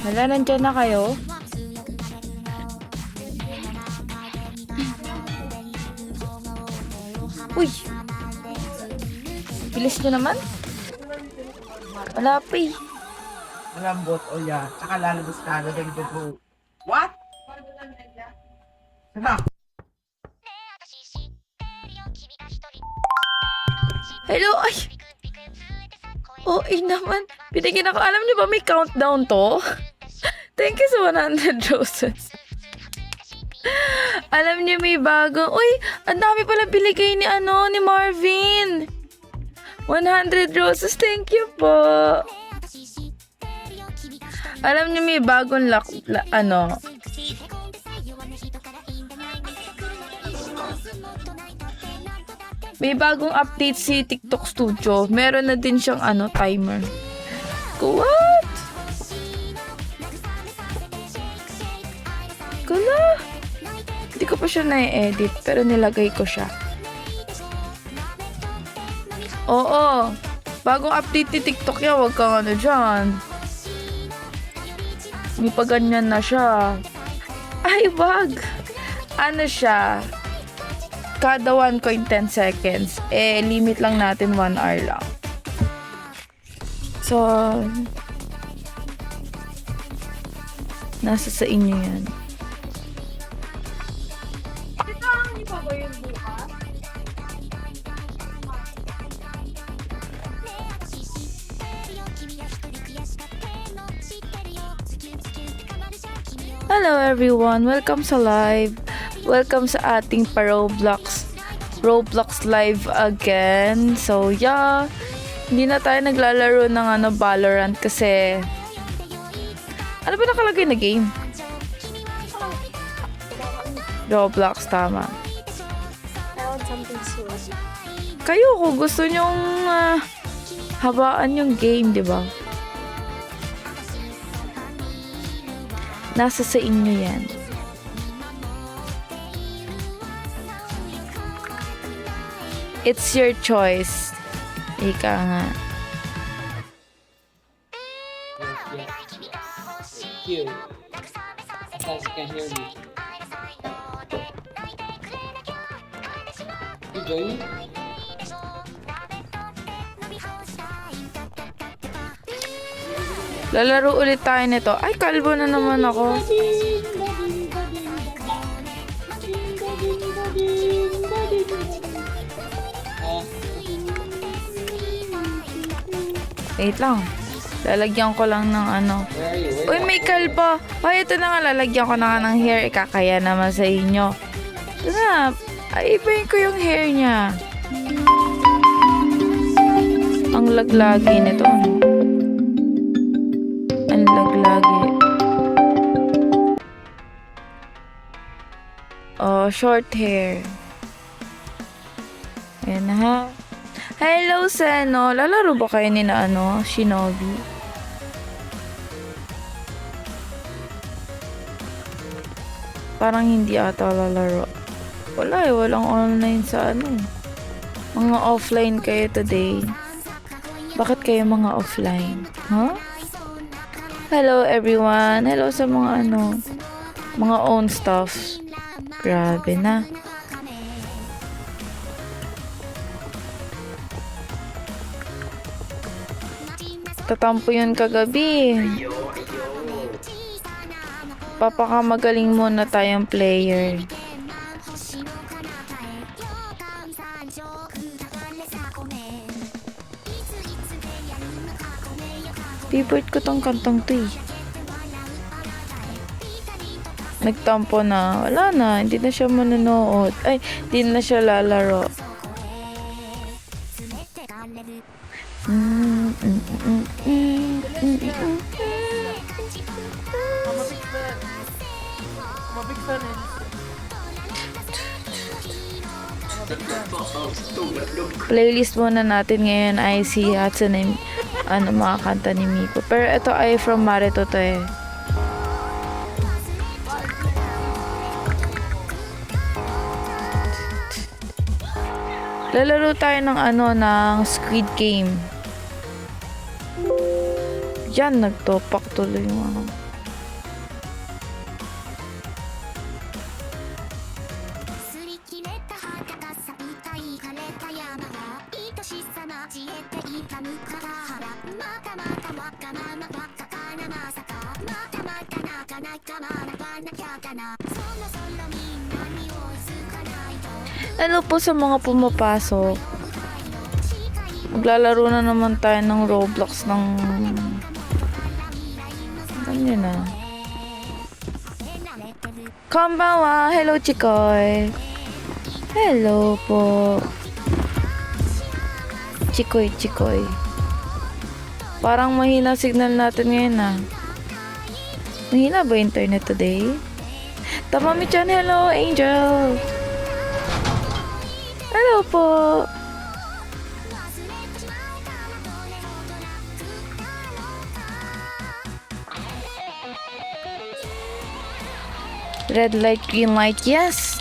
Hala, nandyan na kayo? Uy! Bilis nyo naman? Wala pa eh. Malambot o yan. Tsaka lalabas ka na ganito po. What? Ano? Hello? Ay! Okay naman. Binigyan ako. Alam niyo ba may countdown to? Thank you sa 100 roses. Alam niyo may bagong... Uy! Ang dami pala binigay ni ni Marvin. 100 roses. Thank you po. Alam niyo may bagong may bagong update si TikTok Studio. Meron na din siyang timer. What? Kala? Hindi ko pa siya na-edit, pero nilagay ko siya. Oo. Bagong update ni TikTok yan. Huwag kang dyan. May paganyan na siya. Ay, wag. Siya? Kada 1 coin 10 seconds. Limit lang natin 1 hour lang. So, nasa sa inyo yan. Hello everyone! Welcome sa live. Welcome sa ating Roblox live again. So yeah, hindi na tayo naglalaro ng Valorant kasi ano ba nakalagay na game? Roblox, tama. I want something soon. Kayo kung gusto nyong habaan yung game, di ba? Nasa sa inyo yan. It's your choice. Ika nga. Thank you. As you can hear me. You join me? Lalaro ulit tayo nito. Ay, kalbo na naman ako. Wait lang. Lalagyan ko lang ng Uy, may kalbo. Ay, ito na nga. Lalagyan ko na nga ng hair. Ikakaya naman sa inyo. Ito na. Ay, ibahin ko yung hair niya. Ang laglagi nito. Ang laglagi. Oh, short hair. Ayan na ha. Hello, Seno. Lalaro ba kayo ni Shinobi? Parang hindi ata lalaro. Wala walang online sa Mga offline kayo today. Bakit kayo mga offline? Huh? Hello everyone. Hello sa mga mga own stuff. Grabe na. Tatampo yun kagabi. Papakamagaling muna tayong player. Favorite ko tong kantang to eh. Nagtampo na. Wala na. Hindi na siya manonood. Ay, hindi na siya lalaro. Mabig fan eh. Playlist muna natin ngayon ay si Hatsune, mga kanta ni Miko. Pero ito ay from Marito to eh. Lalaro tayo ng ng Squid Game. Yan, nagtopak tuloy yung . Hello po sa mga pumapasok. Maglalaro na naman tayo ng Roblox ng ganyan na. Konbanwa! Hello, Chikoy! Hello po! Chikoy. Parang mahina signal natin ngayon Mahina ba internet today? Tamami-chan, hello, Angel! Hello po! Red light, green light, yes!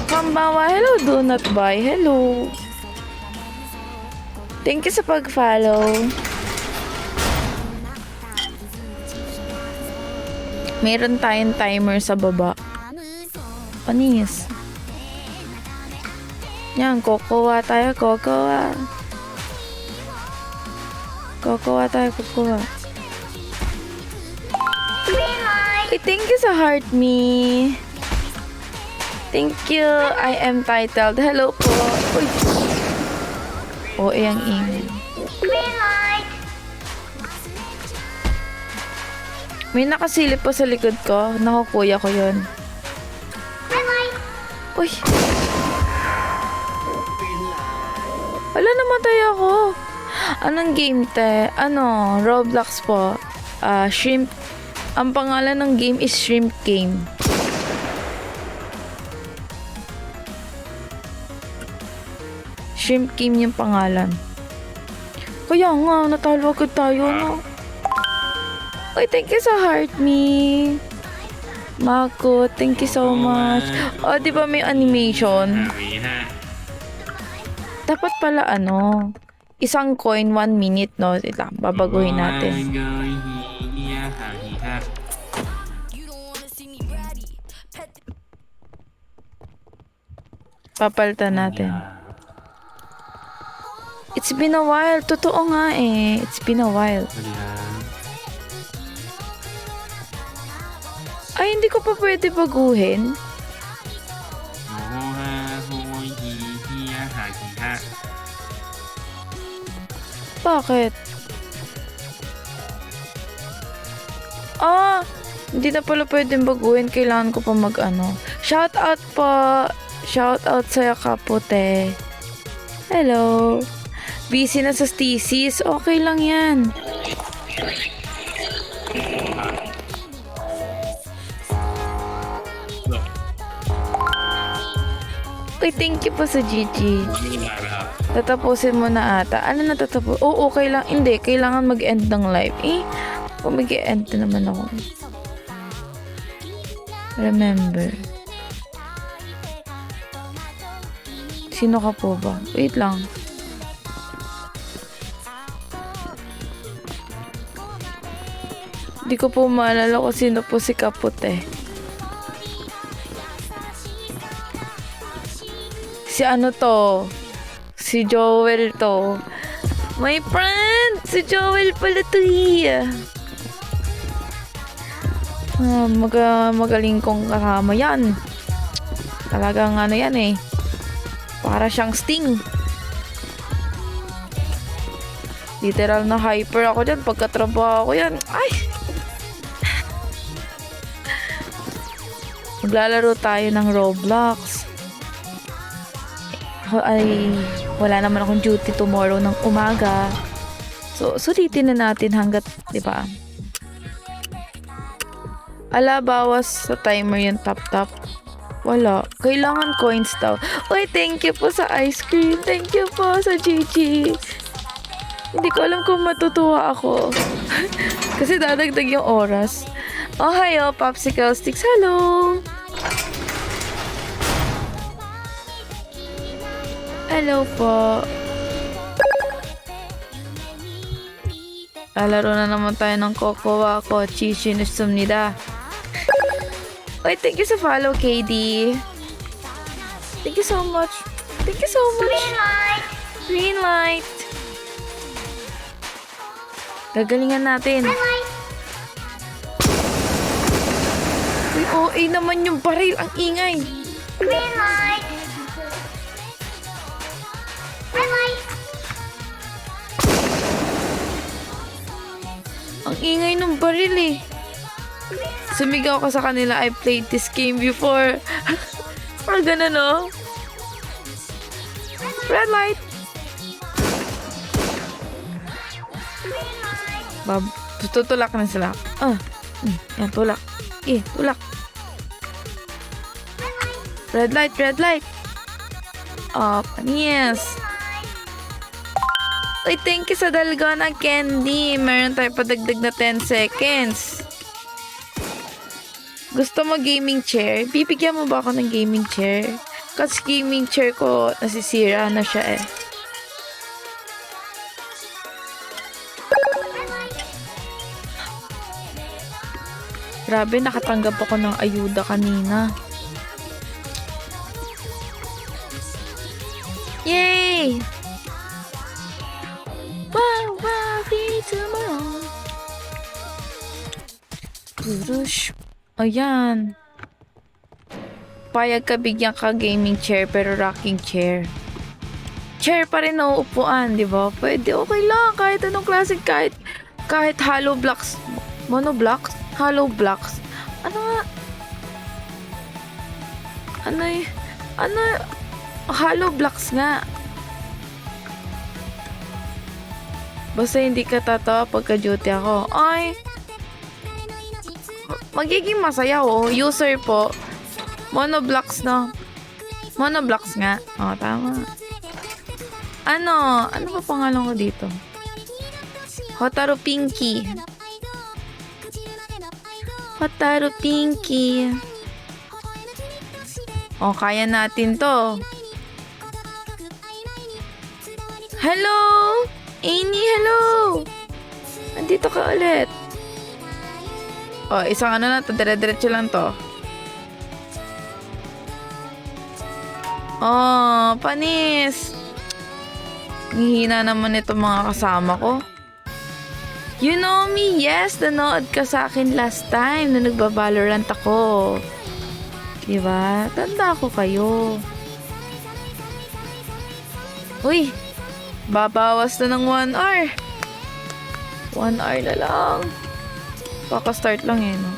Konbanwa, hello, do not buy, hello! Thank you sa pag-follow. Meron tayong timer sa baba. Panis. Yan, kokowa tayo, kokowa. Kokowa tayo, kokowa. Thank you sa heart me. Thank you. I am titled. Hello po. Uy. Ang ingay. May nakasilip po sa likod ko. Naku, kuya ko yun. Uy. Wala, namatay ako. Anong game te? Roblox po. Shrimp. Ang pangalan ng game is Shrimp Game. Shrimp Game yung pangalan. Kaya nga, natalo agad tayo, no? Uy, thank you sa heart me. Mako, thank you so much. Di ba may animation? Dapat pala isang coin 1 minute, no? Ito, babaguhin natin. Papalitan natin. It's been a while. Totoo nga eh. It's been a while. Ay, hindi ko pa pwede baguhin. Bakit? Hindi na pala pwedeng baguhin. Kailangan ko pa Shout out po. Shout out sa'yo, Kapote. Hello. Busy na sa thesis. Okay lang yan. Uy, thank you po sa Gigi. Tatapusin mo na ata. Ano na tatapos? Okay lang. Hindi, kailangan mag-end ng live. Kung mag-end na naman ako. Remember. Sino ka po ba? Wait lang. Hindi ko po maalala kung sino po si Kaput eh. Si ano to? Si Joel to. My friend! Si Joel pala to eh. Magaling kong kasama yan. Talagang ano yan eh. Para siyang Sting. Literal na hyper ako dyan. Pagkatrabaho ko yan. Ay! Maglalaro tayo ng Roblox. Ay, wala naman akong duty tomorrow ng umaga. So, sulitin na natin hanggat, di ba? Ala, bawas sa timer yung tap-tap. Wala. Kailangan coins daw. Uy, thank you po sa ice cream. Thank you po sa GG. Hindi ko alam kung matutuwa ako. Kasi dadagdag yung oras. Oh, hayo, popsicle sticks. Hello! Hello po. Lalaro na naman tayo ng Cocoa ko. Chishinusumnida. Uy, thank you sa follow, KD. Thank you so much. Thank you so much. Green light. Green light. Gagalingan natin. Uy, OA naman yung baril. Ang ingay. Green light. Green light. Ang ingay ng baril eh. Sumigaw ka sa kanila, I played this game before. Parang ganun, no? Red light. Tutulak na sila. Yan, tulak. Tulak. Red light, red light. Yes. Ay, thank you sa Dalgona Candy. Meron tayo padagdag na 10 seconds. Gusto mo gaming chair? Bibigyan mo ba ako ng gaming chair? Kasi gaming chair ko nasisira na siya eh. Grabe, nakatanggap ako ng ayuda kanina. Yay! Tomorrow. Purush. Ayan. Payag ka bigyan ka gaming chair pero rocking chair. Chair pa rin na uupuan, di ba? Pwede, okay lang. Kahit anong klase, kahit hollow blocks. Monoblocks? Hollow blocks. Ano nga? Ano? Hollow blocks nga. Basta hindi ka tatawa pagka-duty ako. Ay! Magiging masaya oh. User po. Monoblocks no. Monoblocks nga. Tama. Ano pa pangalan ko dito? Hotaru Pinky. Hotaru Pinky. Kaya natin to. Hello! Amy, hello! Andito ka ulit. Isang ano na to. Dire-diretso lang to. Panis! Hihina naman itong mga kasama ko. You know me, yes. Nanood ka sa akin last time na nagbabalorant ako. Diba? Tanda ko kayo. Uy! Babawas na ng 1 hour. 1 hour na lang. Baka-start lang eh, no?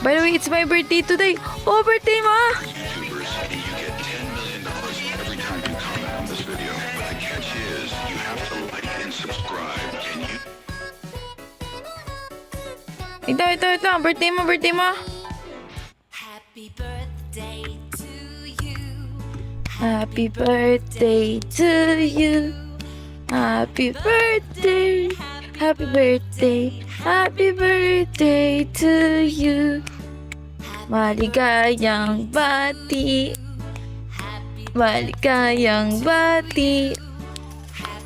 By the way, it's my birthday today. Oh, birthday mo! YouTubers, you get $10 million every time you comment on this video. But the catch is, you have to like and subscribe. And you... Ito. Birthday mo. Happy birthday to you. Happy birthday to you. Happy birthday. Happy birthday. Happy birthday to you. Maligayang bati. Maligayang bati.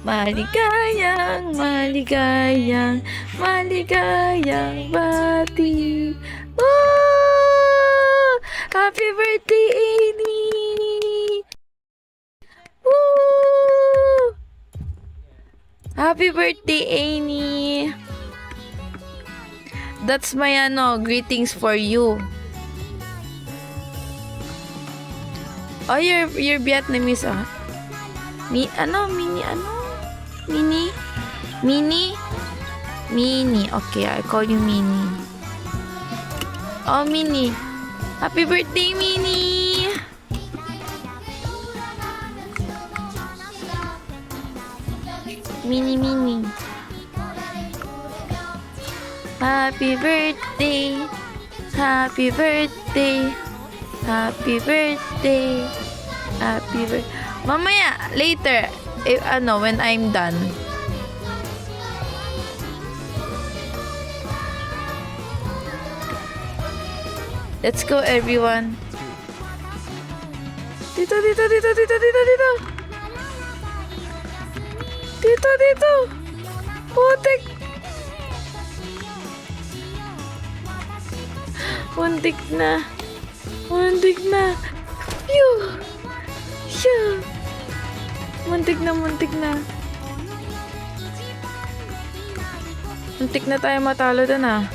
Maligayang, maligayang, maligayang bati. Woo! Happy birthday, Amy! Woo! Happy birthday, Amy! That's my greetings for you. Oh, you're Vietnamese, ah. Mini. Okay, I call you Mini. Oh, Mini. Happy birthday, Mini. Mini. Happy birthday. Happy birthday. Happy birthday. Happy birthday. Mamaya, later, when I'm done. Let's go, everyone. Dito. Putik. Muntik na. Phew. Shoo. Muntik na. Muntik na tayo matalo dun, ah.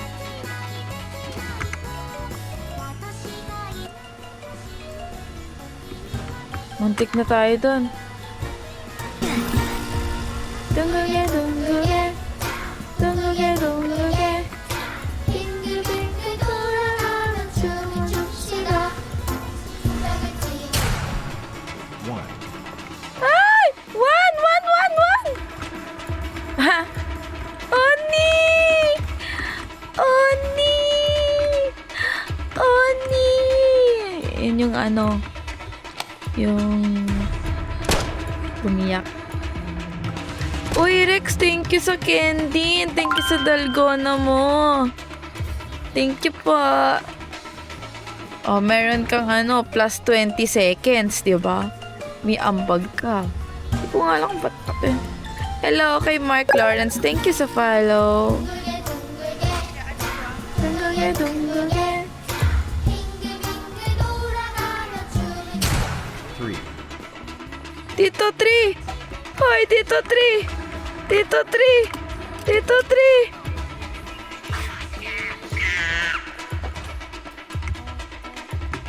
Muntik na tayo dun. Dungguge. Ay! One! Ha? Oni! Yun yung yung umiyak. Uy, Rex, thank you sa candy. Thank you sa dalgona mo. Thank you po. Oh, meron kang plus 20 seconds, di ba? May ambag ka. Hindi ko nga lang ba't kape. Hello kay Mark Lawrence. Thank you sa follow. Dungguge. 3. Dito 3. Hoy, dito 3.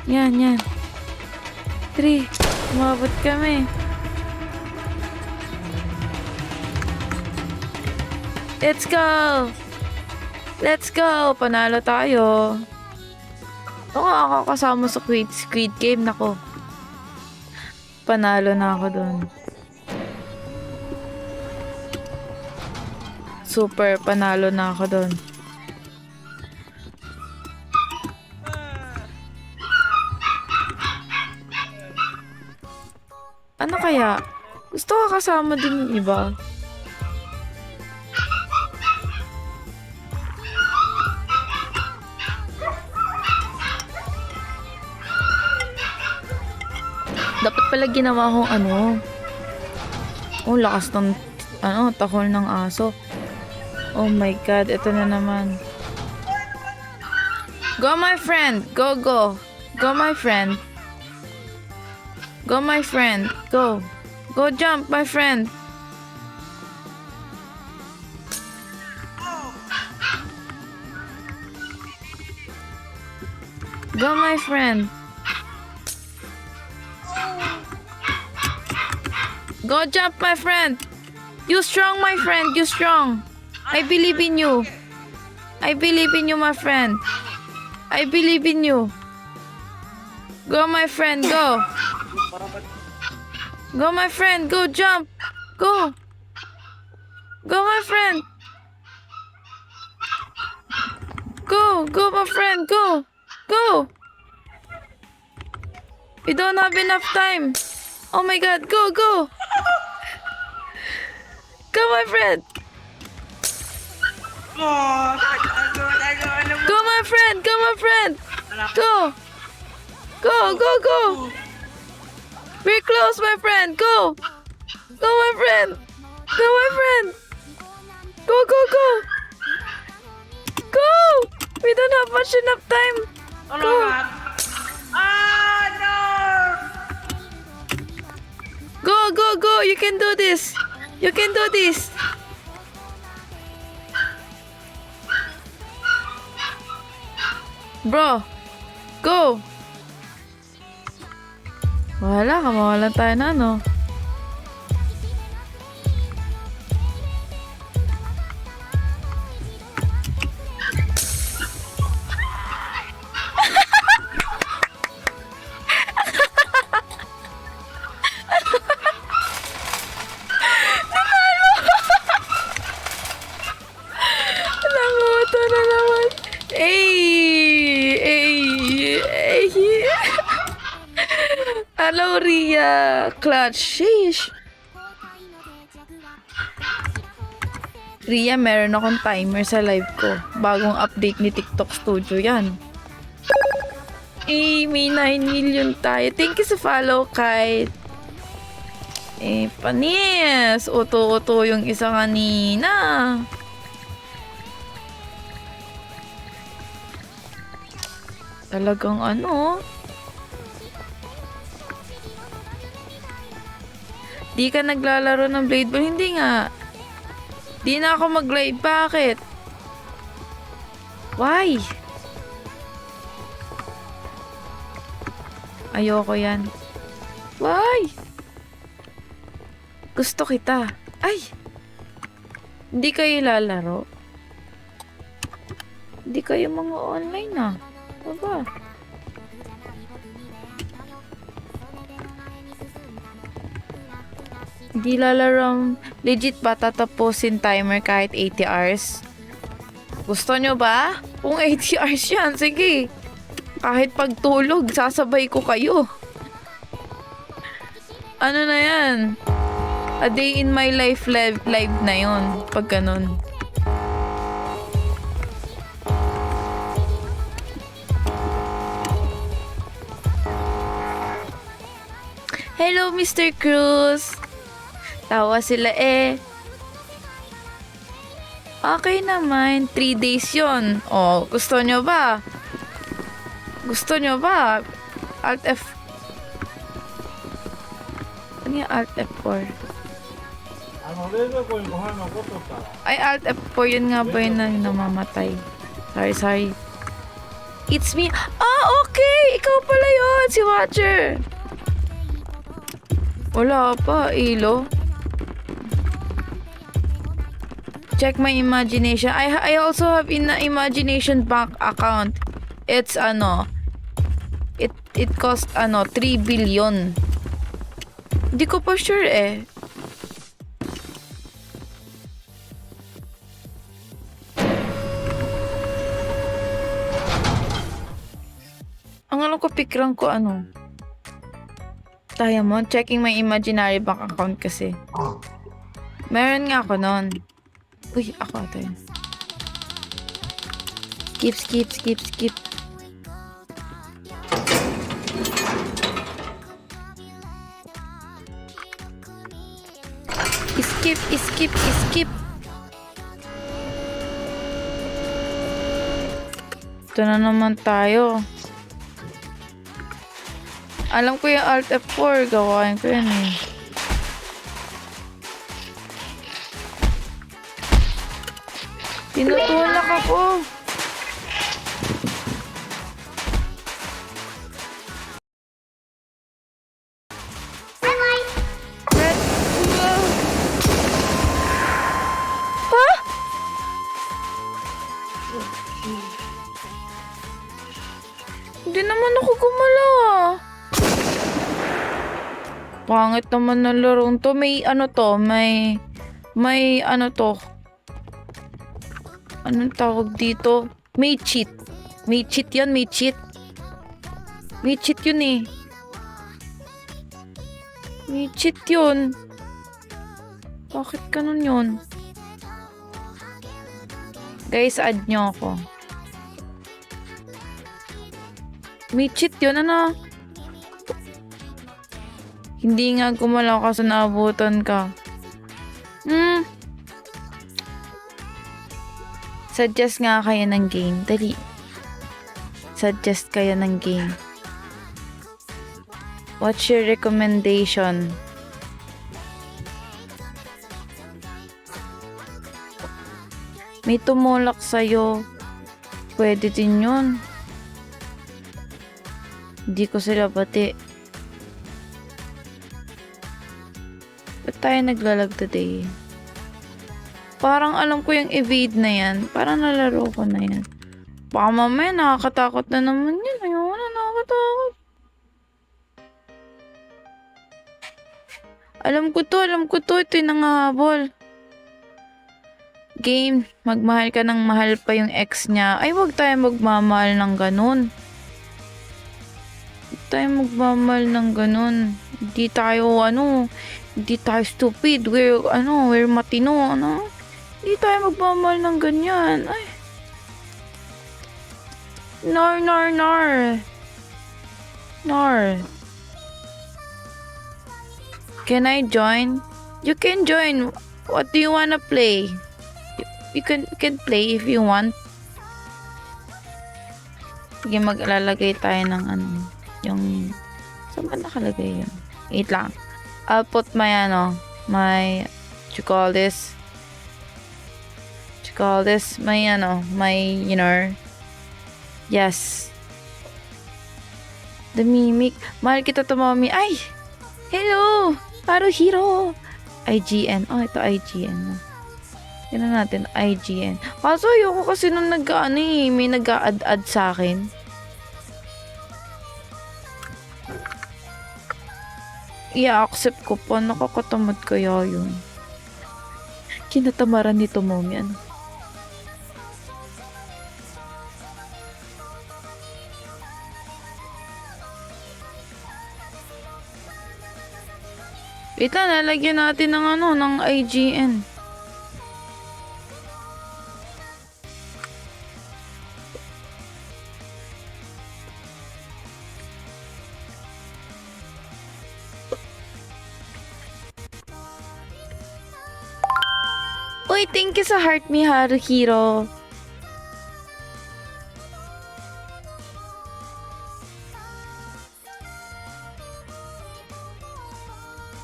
Yan. 3. Umabot kami. Let's go! Panalo tayo. Ako nga kasama sa Squid Game. Nako. Panalo na ako dun. Super panalo na ako dun. Ano kaya? Gusto ko kasama din yung iba. Dapat pala ginawa kong Oh, lakas ng tahol ng aso. Oh my God, ito na naman. Go my friend, go. Go my friend. Go. Go jump, my friend. Go, my friend. Go jump, my friend. You strong, my friend. You strong. I believe in you. I believe in you, my friend. I believe in you. Go, my friend. Go. Go, my friend. Go jump. Go. Go, my friend. Go. Go, my friend. Go. Go. We don't have enough time. Oh my God. Go, go. Go, my friend. Go, my friend. Go, my friend. Go. Go, go, go. We're close, my friend. Go. Go, my friend. Go, my friend. Go, go, go. Go. We don't have much enough time. Ano Go. nga? Ah, no! Go, go, go. You can do this. You can do this. Bro, go. Wala ka, mawalan tayo na, no? Nanguto na naman. Hello, Ria. Clutch. Sheesh. Ria, meron akong timer sa live ko. Bagong update ni TikTok Studio yan. May 9 million tayo. Thank you sa follow, Kite. Panis. Uto-uto yung isa kanina. Talagang ano. Di ka naglalaro ng Blade Ball? Hindi nga. Di na ako mag-live. Bakit? Why? Ayoko yan. Why? Gusto kita. Ay! Hindi kayo lalaro? Hindi kayo mga online ah. Baba. Hindi lalaro. Legit ba tatapusin timer kahit 80 hours? Gusto nyo ba? Kung 80 hours yan, sige. Kahit pagtulog, sasabay ko kayo. Ano na yan? A day in my life live na yon pag ganun. Hello, Mr. Cruz. Tawa sila eh. Okay naman. 3 days yon. Oh, gusto nyo ba? Gusto nyo ba? Alt F. Ano yung Alt F4? Ay, Alt F4 yun nga ba yun na namamatay? Sorry. It's me. Ah, okay! Ikaw pala yun, si Watcher. Wala pa, Ilo. Check my imagination. I also have in imagination bank account. It's it cost 3 billion. Hindi ko pa sure eh. Ang alam ko pikran ko Diamond, checking my imaginary bank account kasi. Meron nga ako nun. Uy, ako ito yun. Skip. Skip. Ito na naman tayo. Alam ko yung Alt F4. Gawain ko yan eh. Tinutulak ako. Red. Ha? Hindi naman ako gumalaw ah. Pangit naman ng larong to. May anong tawag dito? May cheat. May cheat yan. May cheat yun eh. May cheat yun. Bakit ganun yun? Guys, add nyo ako. May cheat yun, Hindi nga gumalaw kasi naabutan ka. Suggest nga kayo ng game. Dali. Suggest kayo ng game. What's your recommendation? May tumulak sa'yo. Pwede din yun. Hindi ko sila pati. Ba't tayo naglalag today? Parang alam ko yung evade na yan. Parang nalaro ko na yan. Baka mamaya nakakatakot na naman yun. Ayoko na, nakakatakot. Alam ko to. Ito yung nangahabol. Game, magmahal ka ng mahal pa yung ex niya. Ay, wag tayo magmamahal ng ganun. Huwag tayo magmamahal ng ganun. Hindi tayo, hindi tayo stupid. We're matino, Hindi tayo magmamahal ng ganyan. Ay. Nar. Can I join? You can join. What do you wanna play? You can play if you want. Sige, maglalagay tayo ng yung saan ba nakalagay yun? Wait lang. I'll put my my yes. The mimic. Mahal kita to, mommy. Ay! Hello! Haruhiro! IGN. Oh, ito IGN. Tignan natin, IGN. Kaso ayoko kasi nung may nag-a-add sa akin. I-accept ko pa. Nakakatamad kaya yun. Kinatamaran nito, mommy. Wait lang, lalagyan natin ng IGN. Uy, thank you sa heart me, Haruhiro.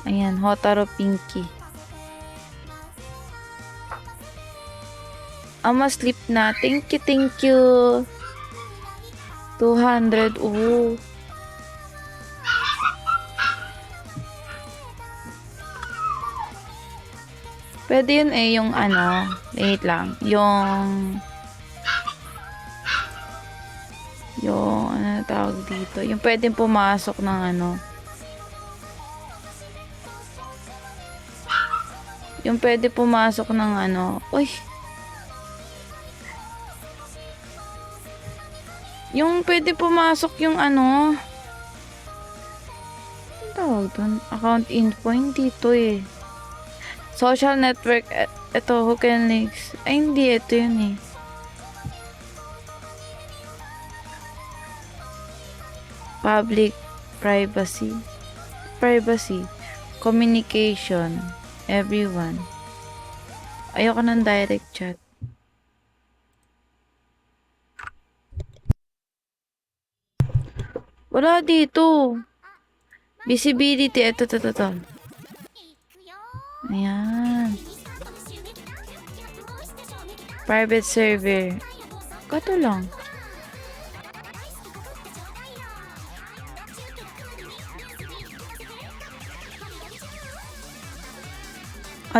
Ayan, Hotaro Pinky. Ama sleep na. Thank you. 200. Oh. Pwede yun yung wait lang. Yung tawag dito. Yung pwedeng pumasok ng yung pwede pumasok ng uy. Yung pwede pumasok yung ang tawag doon? Account info, hindi ito eh. Social network, ito, Hoken Links. Ay, hindi, ito yun eh. Public, privacy, communication, everyone. Ayoko ng direct chat. Wala dito. Visibility, ito. Ayan. Private server. Kato lang.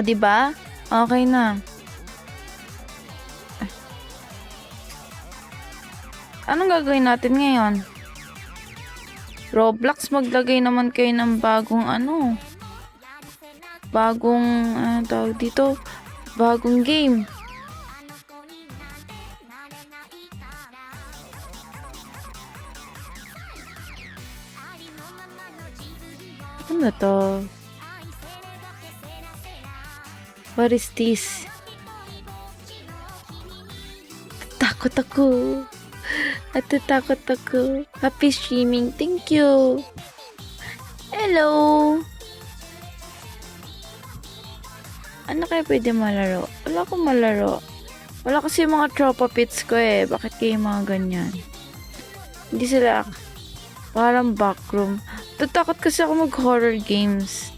Diba? Okay na. Anong gagawin natin ngayon? Roblox, maglagay naman kayo ng bagong tawag dito, bagong game. Ano to? What is this? Takot ako. Happy streaming. Thank you. Hello. Ano kaya pwede malaro? Wala akong malaro. Wala kasi yung mga tropa pits ko eh. Bakit kayo mga ganyan? Hindi sila parang backroom. Tatakot kasi ako mag-horror games.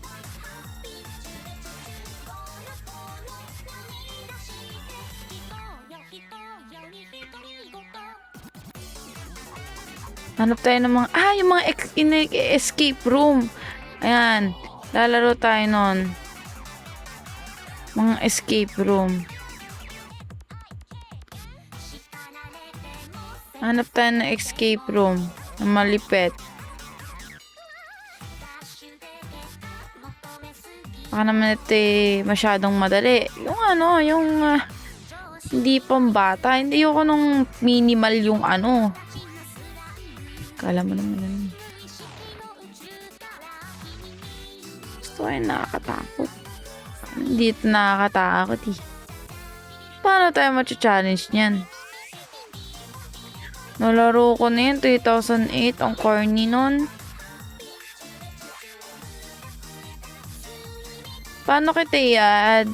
Hanap tayo ng mga... yung mga escape room. Ayan. Lalaro tayo nun. Mga escape room. Hanap tayo ng escape room. Na malipet. Baka naman ito masyadong madali. Yung hindi pambata. Hindi ako nung minimal yung Kala mo naman yun. Gusto ay nakakatakot. Hindi ito nakakatakot eh. Paano tayo matcha-challenge niyan? Nalaro ko na yun, 2008. Ang corny nun. Paano kita i-add?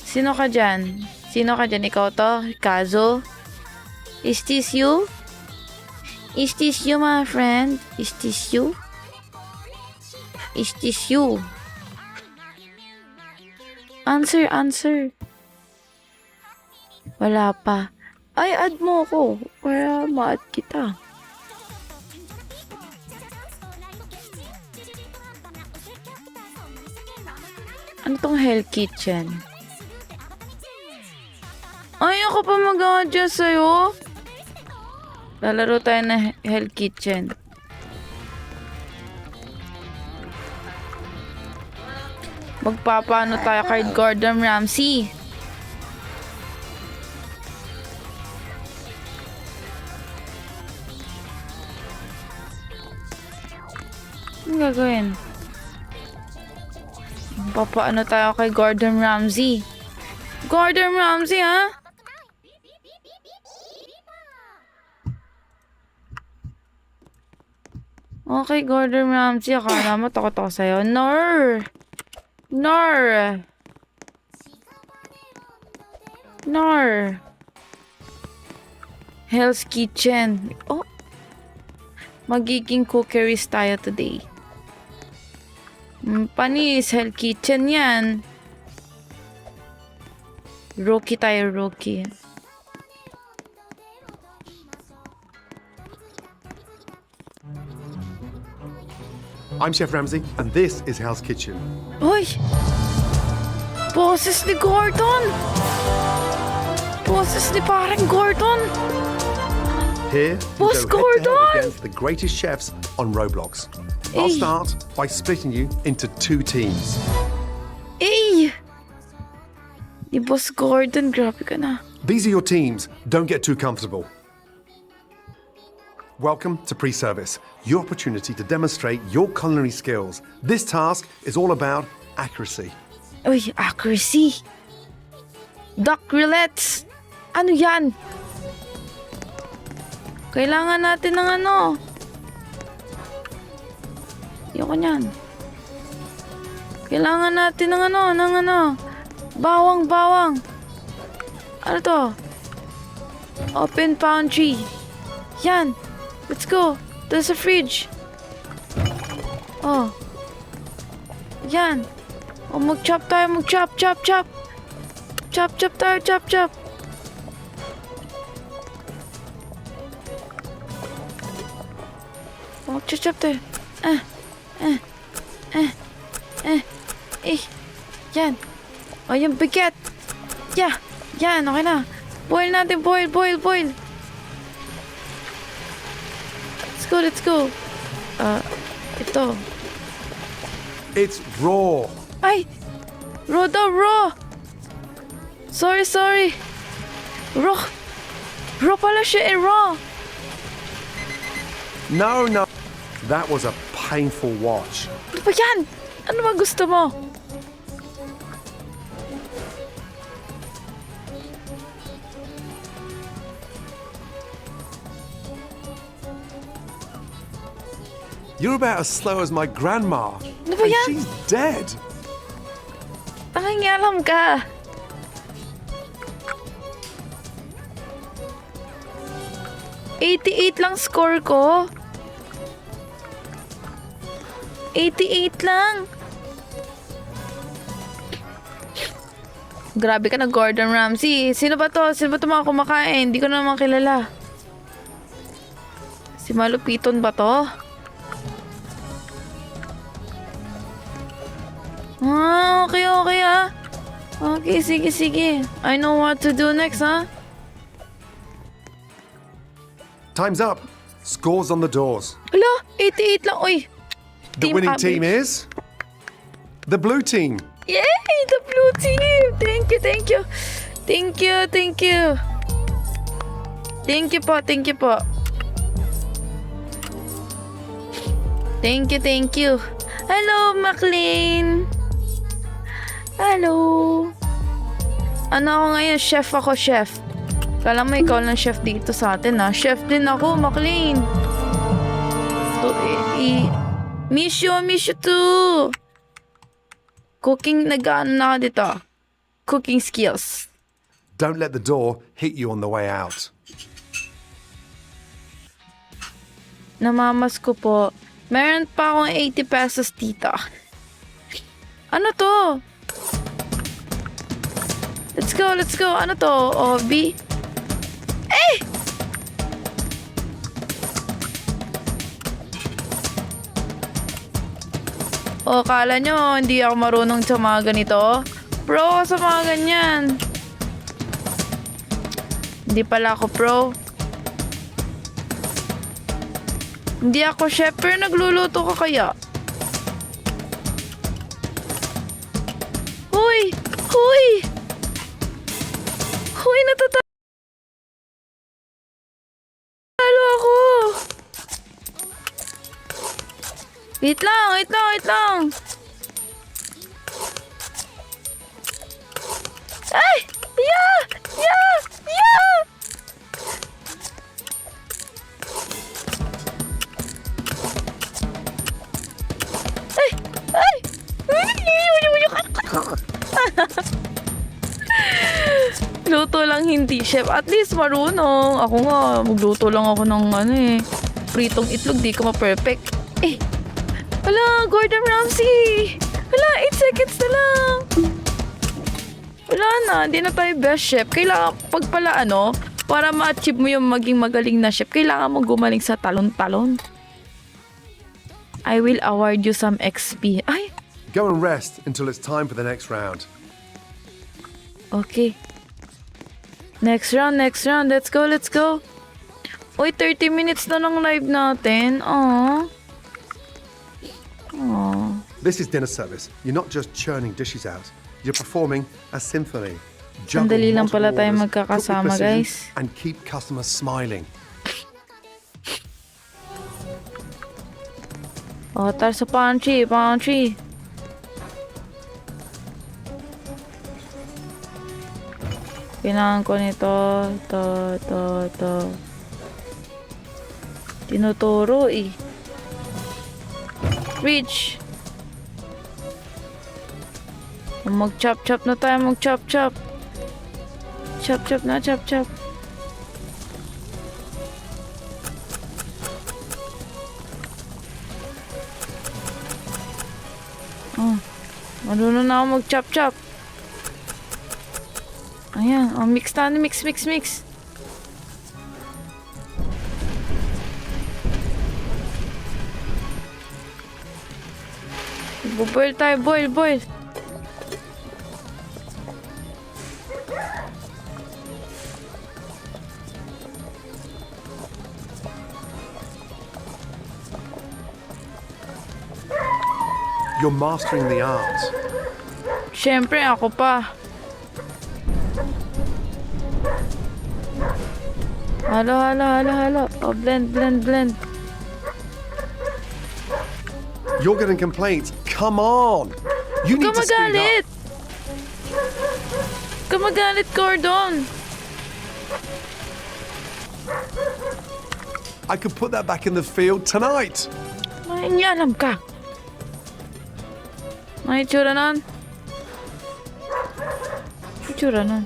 Sino ka dyan? Sino ka dyan? Ikaw to? Kazo? Is this you? Is this you, my friend? Is this you? Is this you? Answer. Wala pa. Ay, add mo ko. Para ma-add kita. Ano tong Hell Kitchen? Ay, ako pa mag-a-adjust sa'yo. Lalaro tayo na Hell Kitchen. Magpapaano tayo kay Gordon Ramsay? Anong gagawin? Magpapaano tayo kay Gordon Ramsay? Gordon Ramsay, ha? Okay, Gordon Ramsay. Akala mo takot ako sa'yo. Nor! Hell's Kitchen. Oh! Magiging cookeries tayo today. Panis, Hell Kitchen yan. Rookie tayo, rookie. I'm Chef Ramsay, and this is Hell's Kitchen. Uy! Boses ni Gordon! Boses ni parang Gordon! Here, we Boss go head to Gordon! head against the greatest chefs on Roblox. I'll Hey. start by splitting you into 2 teams. Eh! Ni Boss Gordon, grabe ka na. These are your teams. Don't get too comfortable. Welcome to pre-service, your opportunity to demonstrate your culinary skills. This task is all about accuracy. Uy, accuracy! Duck rillettes! Ano yan? Kailangan natin ng Ayoko niyan. Kailangan natin ng bawang. Ano to? Open pantry. Yan. Let's go. There's a fridge. Oh. Yan. Oh, mag-chop tayo. Chop. Chop tayo. Chop. Oh, mag-chop tayo. Yan. Oh, yung bigat. Yeah. Yan, okay na. Boil natin. Boil. Let's go. Ito. It's raw. Ay! Raw. Sorry. Raw pala siya raw. No. That was a painful watch. Ano ba yan? Ano ba gusto mo? You're about as slow as my grandma. Ano ba And yan? she's dead. Nakingialam ka. $88 lang score ko. 88 lang. Grabe ka na, Gordon Ramsay. Sino ba to? Sino ba to mga kumakain? Hindi ko na naman kilala. Si Malupiton ba to? Okay ah. Okay, sige. I know what to do next, ha? Time's up. Scores on the doors. Hala, 88 lang. Uy. The winning team is the blue team. Yay! The blue team! Thank you. Thank you po. Thank you. Hello, McLean. Hello. Ano ako ngayon? Chef ako, chef. Kala mo ikaw lang chef dito sa atin, ha? Chef din ako, McLean. Miss you too. Cooking, nag-ano na dito. Cooking skills. Don't let the door hit you on the way out. Namamas ko po. Meron pa akong 80 pesos, tita. Ano to? Let's go. Ano to? B? Eh! O, kala nyo, hindi ako marunong sa mga ganito? Pro ako sa mga ganyan. Hindi pala ako pro. Hindi ako chef, pero nagluluto ka kaya? Huy! Natatalo ako! Wait lang! Ay! Yeah! Luto lang hindi, chef. At least marunong. Ako nga, magluto lang ako ng pritong itlog. Di ko ma-perfect. Hala, Gordon Ramsay! Hala, 8 seconds na lang! Wala na, hindi na tayo best chef. Kailangan, pag pala para ma-achieve mo yung maging magaling na chef, kailangan mo gumaling sa talon-talon. I will award you some XP. Ay! Go and rest until it's time for the next round. Okay. Next round. Let's go. Uy, 30 minutes na ng live natin. Aww. This is dinner service. You're not just churning dishes out. You're performing a symphony. Sandali lang multiple pala tayo orders, magkakasama, cook with precision, guys. And keep customers smiling. Tar sa pantry. Kailangan ko nito. Ito. Tinuturo Reach. Mag-chop na tayo. Chop. Marunong na ako mag-chop. Ayan. Mix tayo. Mix. Boil tayo. Boil. You're mastering the art. Siyempre, ako pa. Halo. Oh, blend. You're getting complaints. Come on. You need to speed up. Kamagalit, Gordon. I could put that back in the field tonight. Mangingialam ka. May itsura nun. Itsura nun.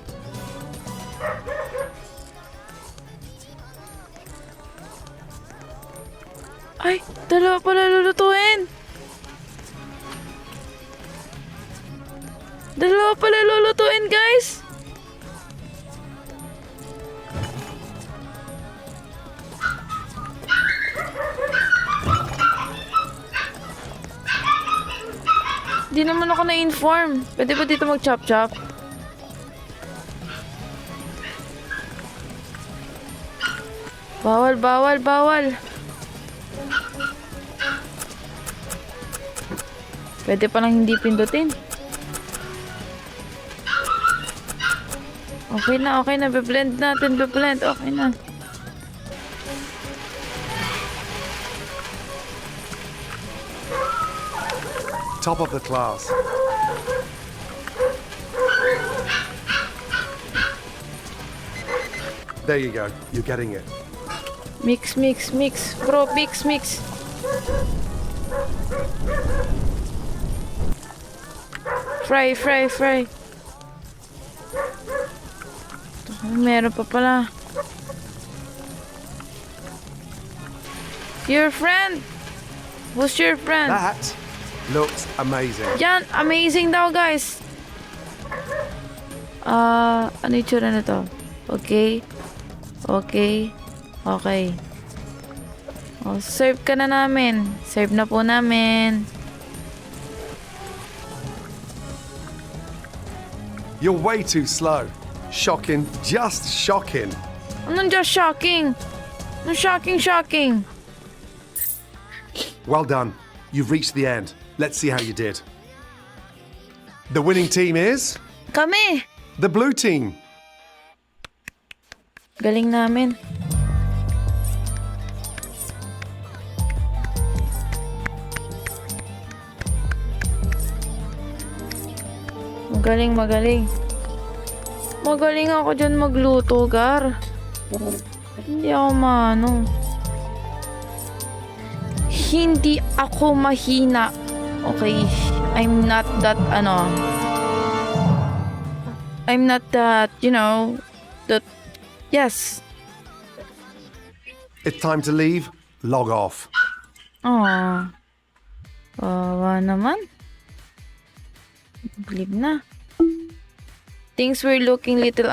Ay, dalawa pala lulutuin. Dalawa pala lulutuin, guys. Di naman ako na-inform. Pwede ba dito mag-chop-chop? Bawal, bawal, bawal. Pwede palang hindi pindutin. Okay na, okay na. Be-blend natin, be-blend. Okay na. Top of the class. There you go. You're getting it. Mix, mix, mix. Bro, mix, mix. Fry, fry, fry. Meron pa pala. Your friend. Who's your friend? That looks amazing. Yan, amazing daw, guys. Ano yung tsura na to? Okay. Okay. Okay. Oh, serve ka na namin. Serve na po namin. You're way too slow. Shocking. Just shocking. Anong just shocking? Anong shocking? Well done. You've reached the end. Let's see how you did. The winning team is Kami! the blue team. Galing namin. Magaling, magaling. Magaling ako dyan magluto, Gar. Hindi ako Hindi ako mahina. Okay. I'm not that, I'm not that, that, yes. It's time to leave. Log off. Aww. Wawa naman. Leave na. Things were looking little...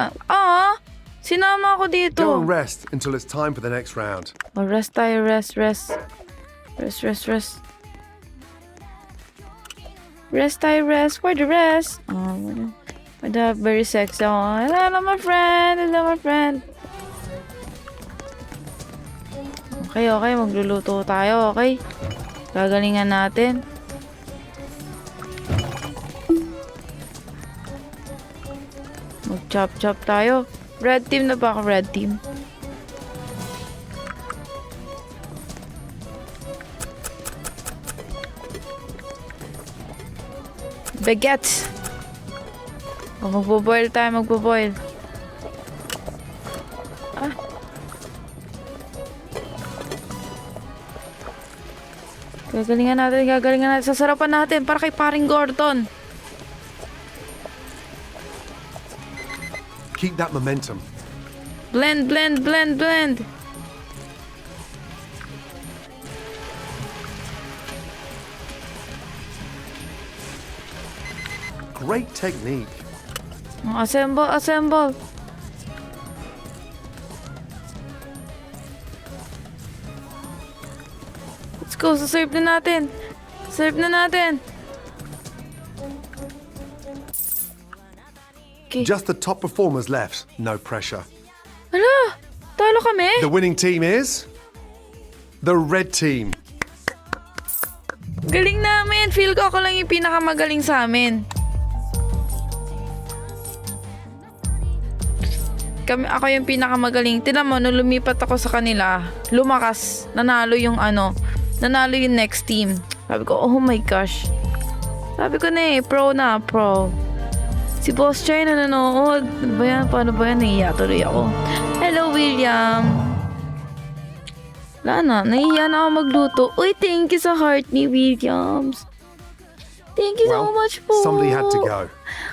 Sinama ako dito. Go and rest until it's time for the next round. Oh, rest tayo, rest. Rest tayo, rest. For the rest. For the very sexy. Oh, hello, my friend. Okay, magluluto tayo, okay? Gagalingan natin. Mag-chop tayo. Red team na ba ako? Red team. Baguettes. Magbo-boil tayo, magbo-boil. Gagalingan natin. Sasarapan natin para kay paring Gordon. Keep that momentum. Blend. Great technique. Assemble. Let's go, serve na natin. Okay. Just the top performers left. No pressure. Hala, talo kami. The winning team is the red team. Galing namin. Feel ko ako lang yung pinakamagaling sa amin. Ako yung pinakamagaling. Tingnan mo, nung lumipat ako sa kanila, lumakas. Nanalo yung next team. Sabi ko, oh my gosh. Sabi ko na pro. Si Boss Chai na nanood. Ano ba yan? Paano ba yan? Nahiya tuloy ako. Hello, William. Wala na. Nahiya na ako magluto. Uy, thank you sa heart ni Williams. Thank you so Well, much po. somebody had to go.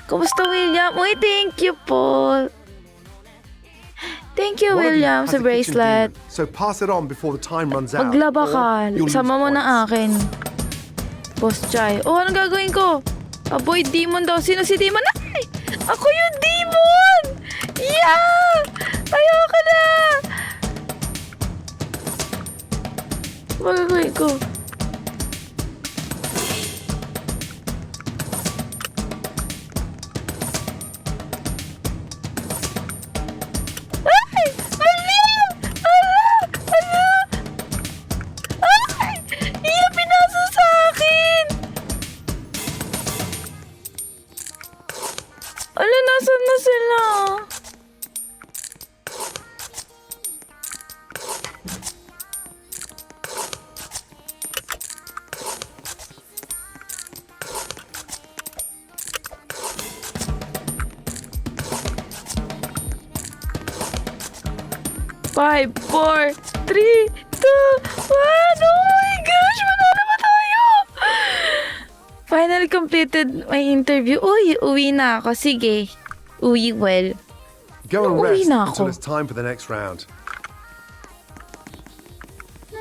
Kumusta, William? Uy, thank you po. Thank you, One of you William, has sa a kitchen bracelet. demon, so pass it on before the time runs out. Maglaba or ka. you'll lose Sama mo points. na akin. Boss Chai. Oh, anong gagawin ko? Avoid demon daw. Sino si demon? Ay! Ako yung demon! Yeah! Ayoko na! Ano gagawin ko? Ay! Ala! Ala! Ala! Ay! Iya, pinasa sa akin! Ala, nasan na sila? Five, four, three, two, one. Oh my gosh! Manalo ba tayo? Finally completed my interview. Uy, uwi na ako. Sige. Uwi well. Go and Uwi rest na until ako. it's time for the next round.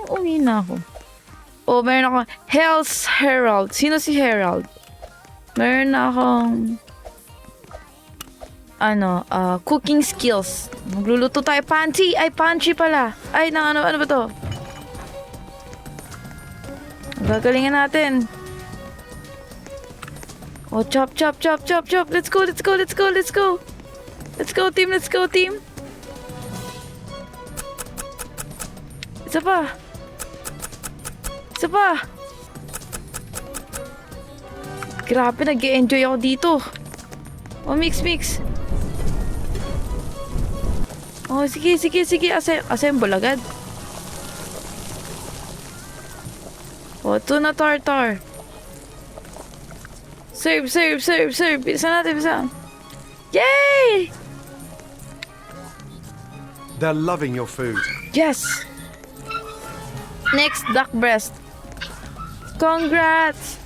Uwi na ako. Oh, meron ako. Hell's Herald. Sino si Herald? Meron akong cooking skills. Magluluto tayo. Panchy! Ay, panchy pala. Ay, ano ba to? Gagalingan natin. Oh, chop. Let's go. Let's go, team. Isa pa. Grabe, nag-enjoy ako dito. Oh, mix. Oh, sige. Assemble agad. Oh, tuna tartar. Serve. Bisa natin. Yay! They're loving your food. Yes! Next, duck breast. Congrats!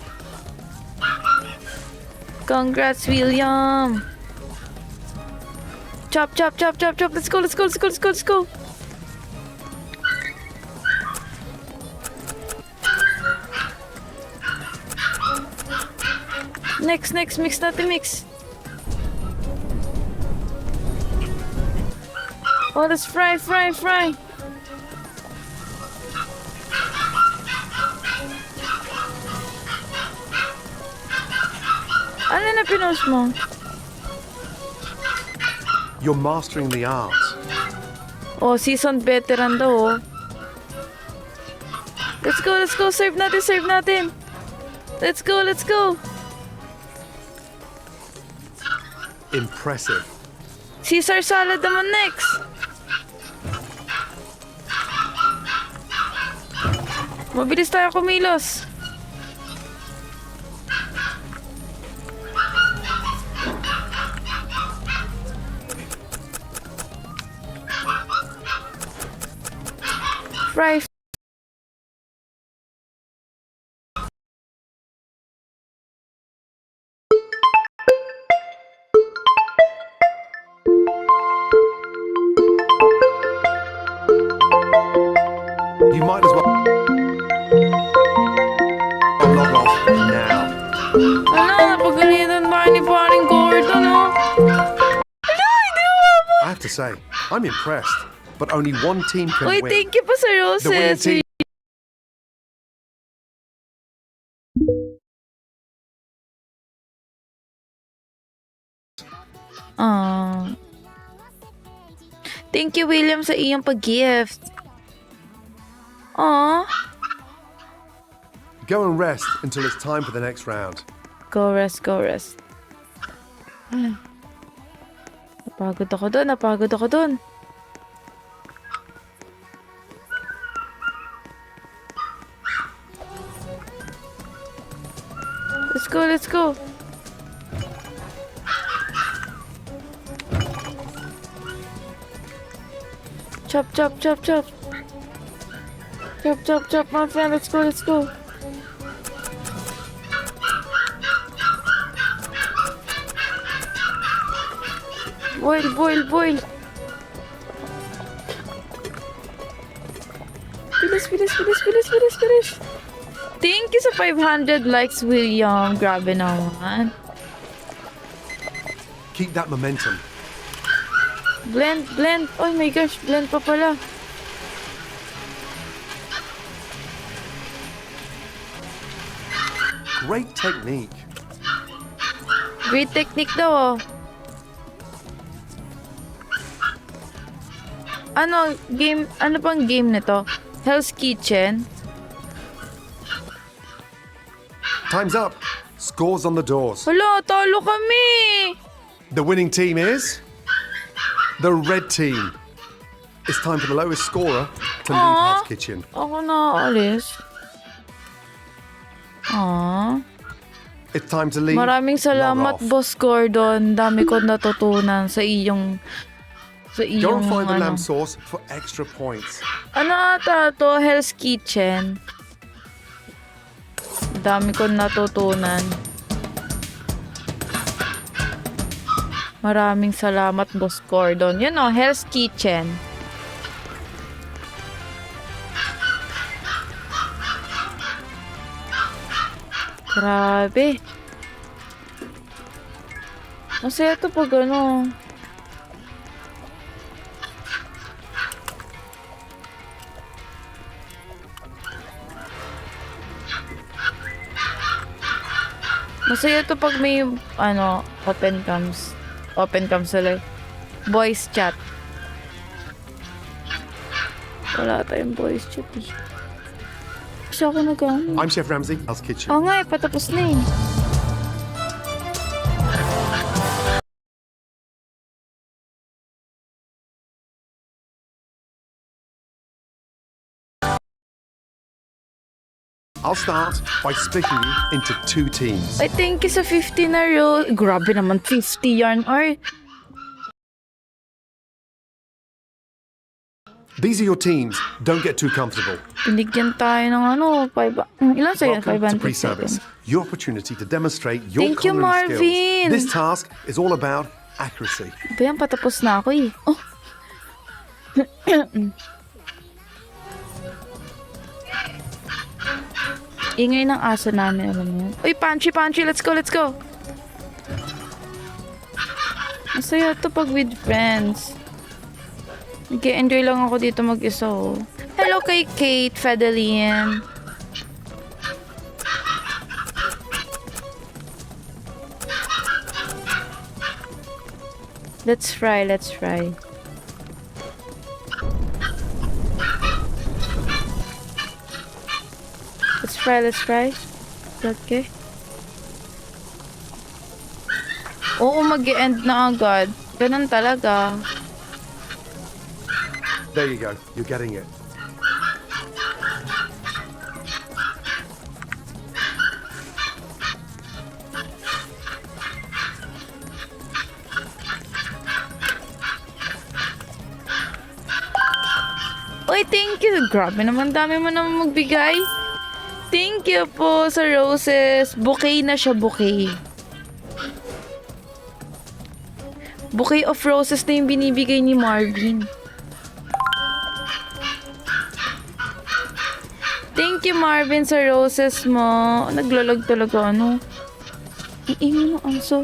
Congrats, William! Chop. Let's go. Next, mix natin, mix. Oh, let's fry. Ano na pinost mo? You're mastering the art. Oh, seasoned veteran daw, oh. Let's go. Serve natin. Let's go. Impressive. Caesar salad naman next. Mabilis tayo kumilos. Fry. You might as well log off now. Napagalitan ba ni paring Gordon, oh? Hindi mo. I have to say, I'm impressed. But only one team can Uy, win. thank you pa sa The winning roses. team. Thank you, William, sa iyong pag-gift. Aww. Go and rest until it's time for the next round. Go rest. Ay. Napagod ako dun. Let's go. Chop, my friend. Let's go. Boil, boil, boil. Bilis, bilis, bilis, bilis, bilis, bilis. Thank you sa 500 likes, William. Grabe naman. Keep that momentum. Blend, blend. Oh my gosh, blend pa pala. Great technique. Great technique daw, oh. Ano, game, ano pang game nito? Hell's Kitchen? Time's up. Scores on the doors. Hala, talo kami! The winning team is the red team. It's time for the lowest scorer to leave Hell's Kitchen. Ako na alis. Aww. It's time to leave. Maraming salamat, Log off. Boss Gordon. Dami ko natutunan sa iyong... Sa Go iyong... and find the ano. lamb sauce for extra points. Ano ata to? Hell's Kitchen. Dami ko natutunan. Maraming salamat, Boss Gordon. Yun o, Hell's Kitchen. Grabe. Masaya to pag ano. Masaya to pag may ano, open cams. Open cams sila. Voice chat. Wala tayong voice chat eh. Kasi ako nag-ano. I'm Chef Ramsay, Hell's Kitchen. Oo nga eh, patapos na eh. I'll start by splitting you into 2 teams. Ay, thank you sa 50 na roll. Grabe naman, 50 yarn or... These are your teams. Don't get too comfortable. Binigyan tayo ng ano, 5... Ilan sa'yo? Welcome to 500 pre-service. seconds. Your opportunity to demonstrate your Thank you, culinary Marvin. skills. This task is all about accuracy. Bayan, patapos na ako eh. Oh. Ingay ng aso namin, alam mo yan. Uy, Punchy, Punchy, let's go, let's go. Masaya to pag with friends. Nag-enjoy lang ako dito mag-isa, oh. Hello kay Kate Fedelin. Let's fry, let's fry. Let's fry, let's fry. Is that okay? Oo, mag-e-end na agad. Ganun talaga. There you go. You're getting it. Uy, thank you. Grabe naman, dami mo naman magbigay. Thank you po sa roses. Bouquet na siya, bouquet. Bouquet of roses na yung binibigay ni Marvin. Thank you, Marvin, sa roses mo. Naglalag talaga, ano? Iingin mo, aso.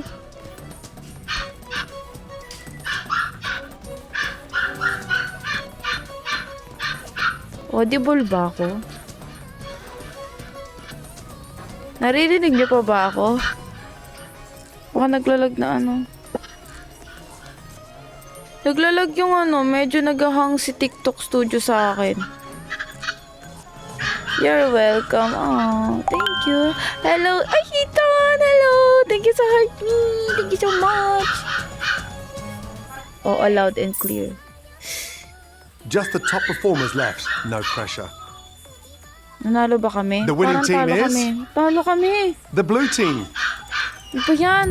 Audible ba ako? Naririnig niyo pa ba ako? Baka naglalag na ano. Naglalag yung ano, medyo naghahang si TikTok Studio sa akin. You're welcome. Oh, thank you. Hello. Ay, Hiton! Hello! Thank you sa heart me. Thank you so much. Oh, loud and clear. Just the top performers left. No pressure. Nanalo ba kami? The winning Parang team talo is? kami. Talo kami. The blue team. Ano ba yan?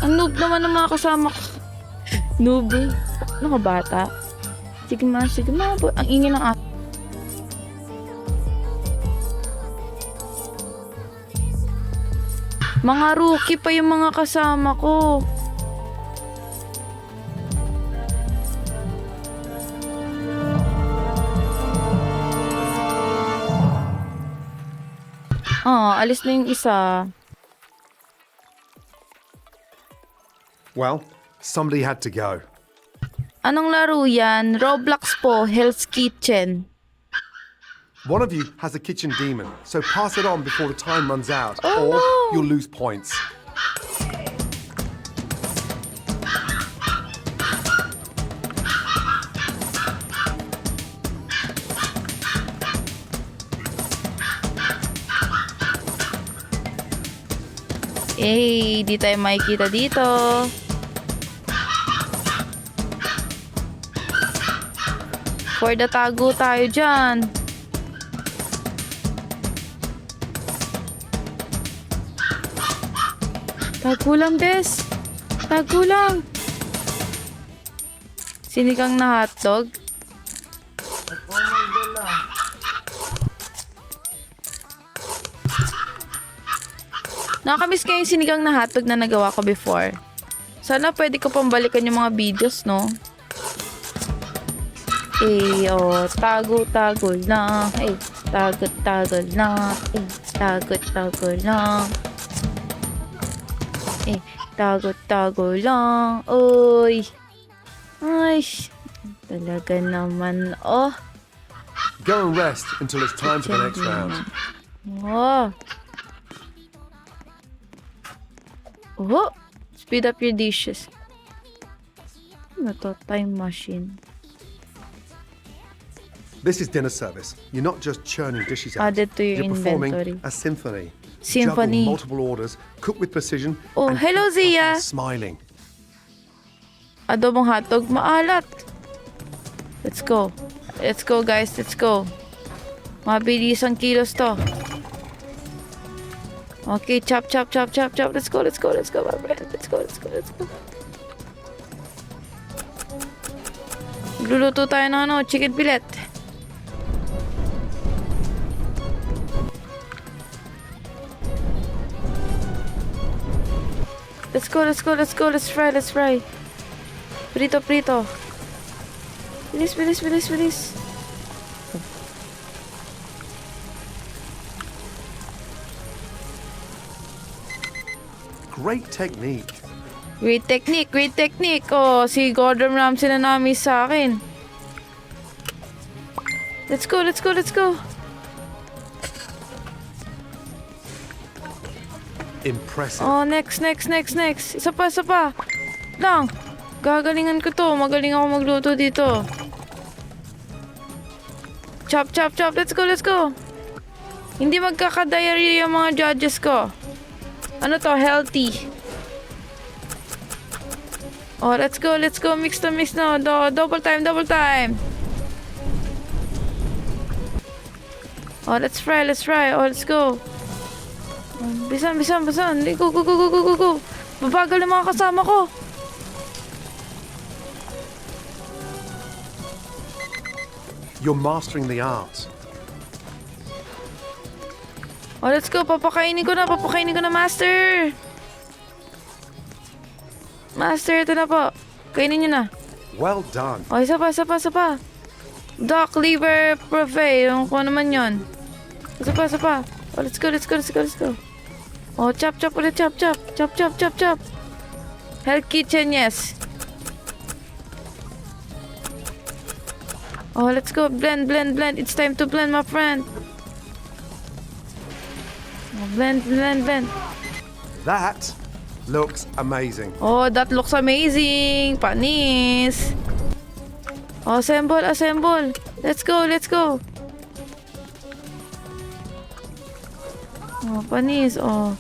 Ang noob naman ng mga kasama ko. Noob. Ano ka bata? Sige ma, sige ma. Ang ingin ng aso. Mga rookie pa yung mga kasama ko. Alis na yung isa. Well, somebody had to go. Anong laro yan? Roblox po, Hell's Kitchen. One of you has a kitchen demon, so pass it on before the time runs out, Oh, or no. you'll lose points. Di tayo makikita dito. For the tago tayo dyan. Tago lang, bes. Tago lang. Sinigang na hotdog. Nakakamiss ko yung sinigang na hotdog na nagawa ko before. Sana pwede ko pang balikan yung mga videos, no? Tago-tago lang. Tago-tago lang. Tago-tago lang. Tago-tago lang. Uy. Ay, talaga naman. Oh. Go and rest until it's time for the next round. Oh. Oh. Speed up your dishes. Ano to? Time machine. This is dinner service. You're not just churning dishes out. Added to your You're performing inventory. a symphony. Symphony. Juggle multiple orders, cook with precision, Oh, and hello, keep Zia. customers smiling. Adobong hotdog, maalat. Let's go. Let's go, guys. Let's go. Mabilis ang kilos to. Okay, chop, chop, chop, chop, chop. Let's go, let's go, let's go, my friend. Let's go, let's go, let's go. Luluto tayo ng chicken fillet. Let's go, let's go, let's go. Let's fry, let's fry. Prito, prito. Bilis, bilis, bilis, bilis. Great technique. Great technique, great technique. Oh, si Gordon Ramsay na namin sa akin. Let's go, let's go, let's go. Impressive. Oh, next, next, next, next. Isa pa, isa pa. Lang. Gagalingan ko to. Magaling ako magluto dito. Chop, chop, chop. Let's go, let's go. Hindi magkakadiarrhea yung mga judges ko. Ano to? Healthy. Oh, let's go, let's go. Mix na, mix na. Double time, double time. Oh, let's fry, let's fry. Oh, let's go. Bisan, bisan, bisan. Go, go, go, go, go, go, go. Babagal yung mga kasama ko. You're mastering the art. Oh, let's go. Papakainin ko na, master. Master, ito na po. Kainin nyo na. Well done. Oh, isa pa, isa pa, isa pa. Duck liver buffet. Yung kung naman yun. Isa pa, isa pa. Oh, let's go, let's go, let's go, let's go. Oh, chop, chop ulit, chop, chop. Chop, chop, chop, chop. Hell Kitchen, yes. Oh, let's go. Blend, blend, blend. It's time to blend, my friend. Oh, blend, blend, blend. That looks amazing. Oh, that looks amazing. Panis. Oh, assemble, assemble. Let's go, let's go. Oh, panis. Oh.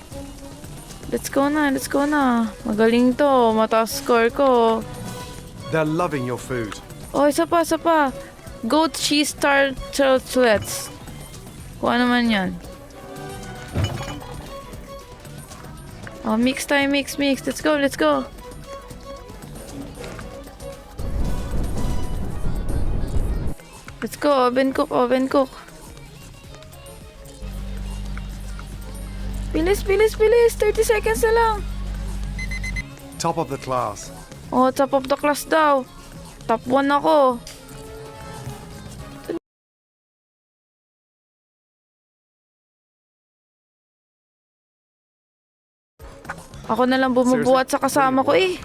Let's go na, let's go na. Magaling to. Mataas score ko. They're loving your food. Oh, isa pa, isa pa. Goat cheese tartlets. Kung ano man yan. Oh, mix tayo, mix, mix. Let's go, let's go. Let's go, oven cook, oven cook. Bilis, bilis, bilis. 30 seconds na lang. Top of the class. Oh, top of the class daw. Top 1 ako. Ako na lang bumubuhat sa kasama ko eh.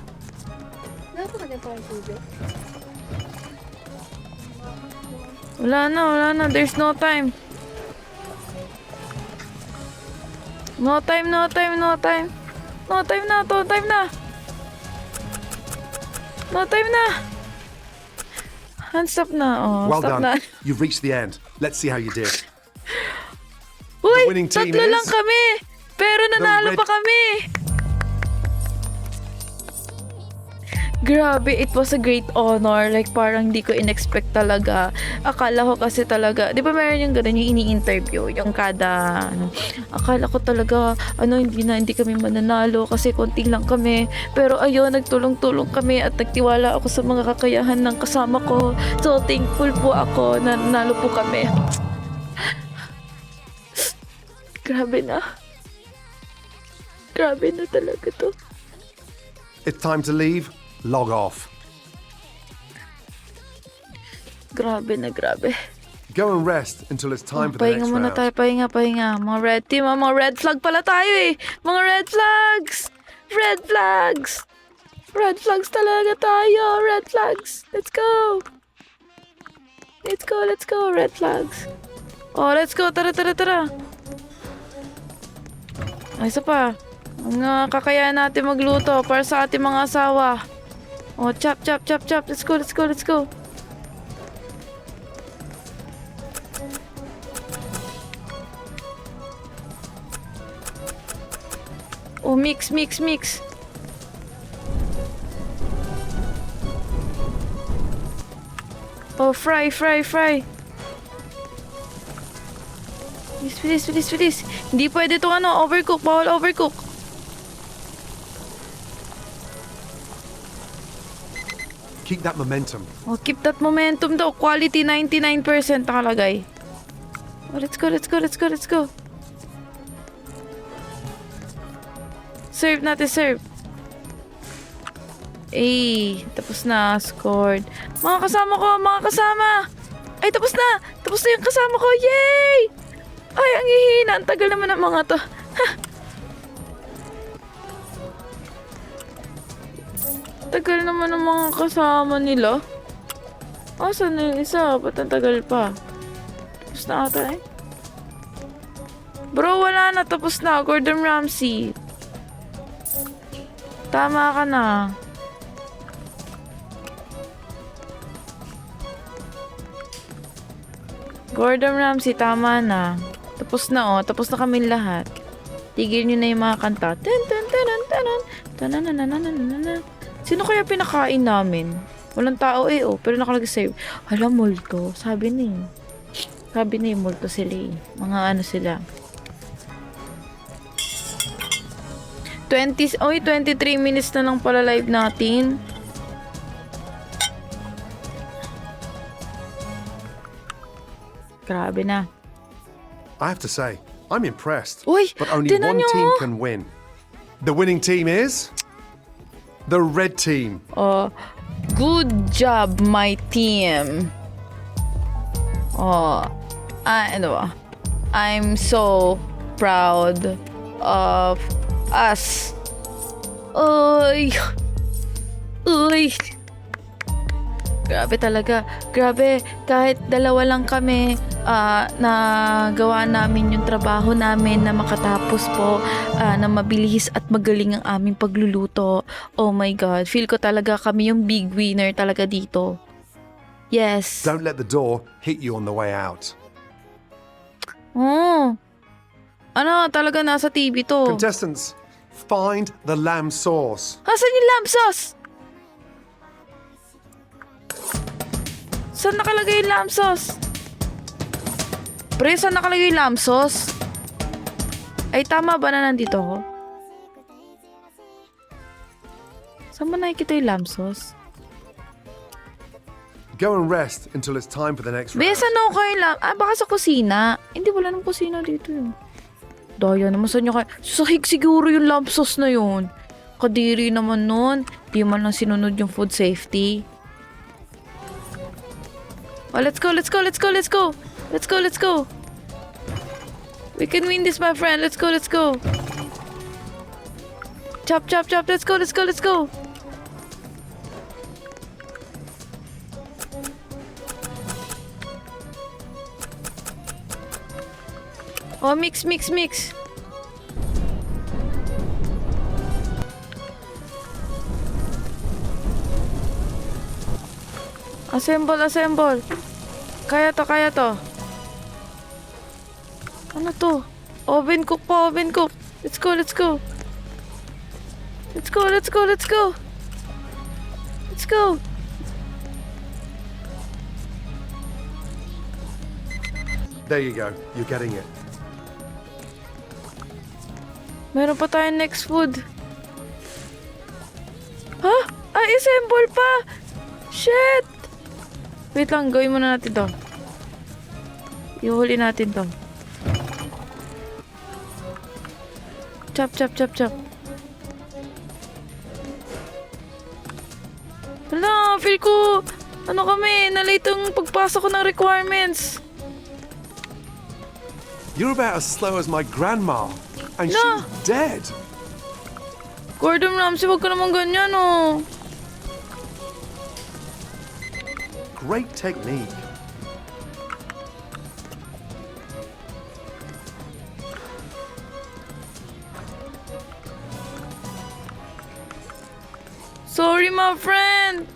Wala na. There's no time. No time na. Stop na. Oh, Well stop done. na. You've reached the end. Let's see how you did. Uy, winning team tatlo lang is kami. Pero nanalo red- pa kami. Grabe, it was a great honor. Like, parang hindi ko in-expect talaga. Akala ko kasi talaga, di ba meron yung gano'n yung ini-interview, yung kada, akala ko talaga, hindi kami mananalo kasi konti lang kami. Pero ayun, nagtulong-tulong kami at nagtiwala ako sa mga kakayahan ng kasama ko. So, thankful po ako na nanalo po kami. Grabe na. Grabe na talaga to. It's time to leave. Log off. Grabe na grabe. Go and rest until it's time for the Pahinga next muna round. tayo, pahinga. Mga red team, mga red flag pala tayo eh. Mga red flags! Red flags! Red flags talaga tayo, red flags. Let's go! Let's go, red flags. Oh, let's go, tara. Ay, isa pa. Ang kakayahan natin magluto para sa ating mga asawa. Oh, chop. Let's go. Oh, mix. Oh, fry. Bilis. Hindi pwede ito overcook. Bawal overcook. Keep that momentum. Oh, keep that momentum daw. Quality 99% nakalagay. Oh, let's go. Serve natin. Tapos na. Scored. Mga kasama. Ay, tapos na yung kasama ko. Yay! Ay, ang hihina. Ang tagal naman ng mga to. Tagal naman ng mga kasama nila. Asan na yung isa? Ba't ang tagal pa? Tapos na ata eh. Bro, wala na. Tapos na. Gordon Ramsay. Tama ka na. Gordon Ramsay, tama na. Tapos na oh. Tapos na kami lahat. Tigil nyo na yung mga kanta. Sino kaya pinakain namin? Walang tao eh, oh. Pero nakalagay sa'yo. Hala, multo. Sabi na multo sila eh. Mga sila. 23 minutes na lang pala live natin. Grabe na. I have to say, I'm impressed. Uy, but only tinan one nyo. team can win. The winning team is the red team. Oh, good job, my team. Oh, I'm so proud of us. Uy. Grabe talaga. Grabe. Kahit dalawa lang kami, na gawa namin yung trabaho namin na makatapos po, na mabilis at magaling ang aming pagluluto. Oh my God. Feel ko talaga kami yung big winner talaga dito. Yes. Don't let the door hit you on the way out. Oh. Talaga nasa TV to. Contestants, find the lamb sauce. Asan yung lamb sauce? Saan nakalagay yung lamb sauce? Pre, saan nakalagay yung lamb sauce? Ay, tama ba na nandito ako? Saan ba nakikita yung lamb sauce? Go and rest until it's time for the next round. Besa no kayo lamb... baka sa kusina. Hindi, wala nang kusina dito yun. Daya naman saan nyo kayo... Sahig siguro yung lamb sauce na yun. Kadiri naman nun. Di man lang sinunod yung food safety. Oh, let's go. We can win this, my friend. Let's go. Chop, chop, chop. Let's go, let's go, let's go. Oh, mix, mix, mix. Assemble, assemble. Kaya to, kaya to. Ano to? Oven cook pa, oven cook. Let's go, let's go. Let's go, let's go, let's go. Let's go. There you go. You're getting it. Meron pa tayong next food. Ha? Ay, assemble pa! Shit! Wait lang, gawin muna natin to. Ihuli natin to. Chop, chop, chop, chop. Hala, feel ko, ano kami, nalate yung pagpasok ko ng requirements. You're about as slow as my grandma. And No. she's dead. Gordon Ramsay, wag ka naman ganyan, oh. Great technique. Sorry, my friend.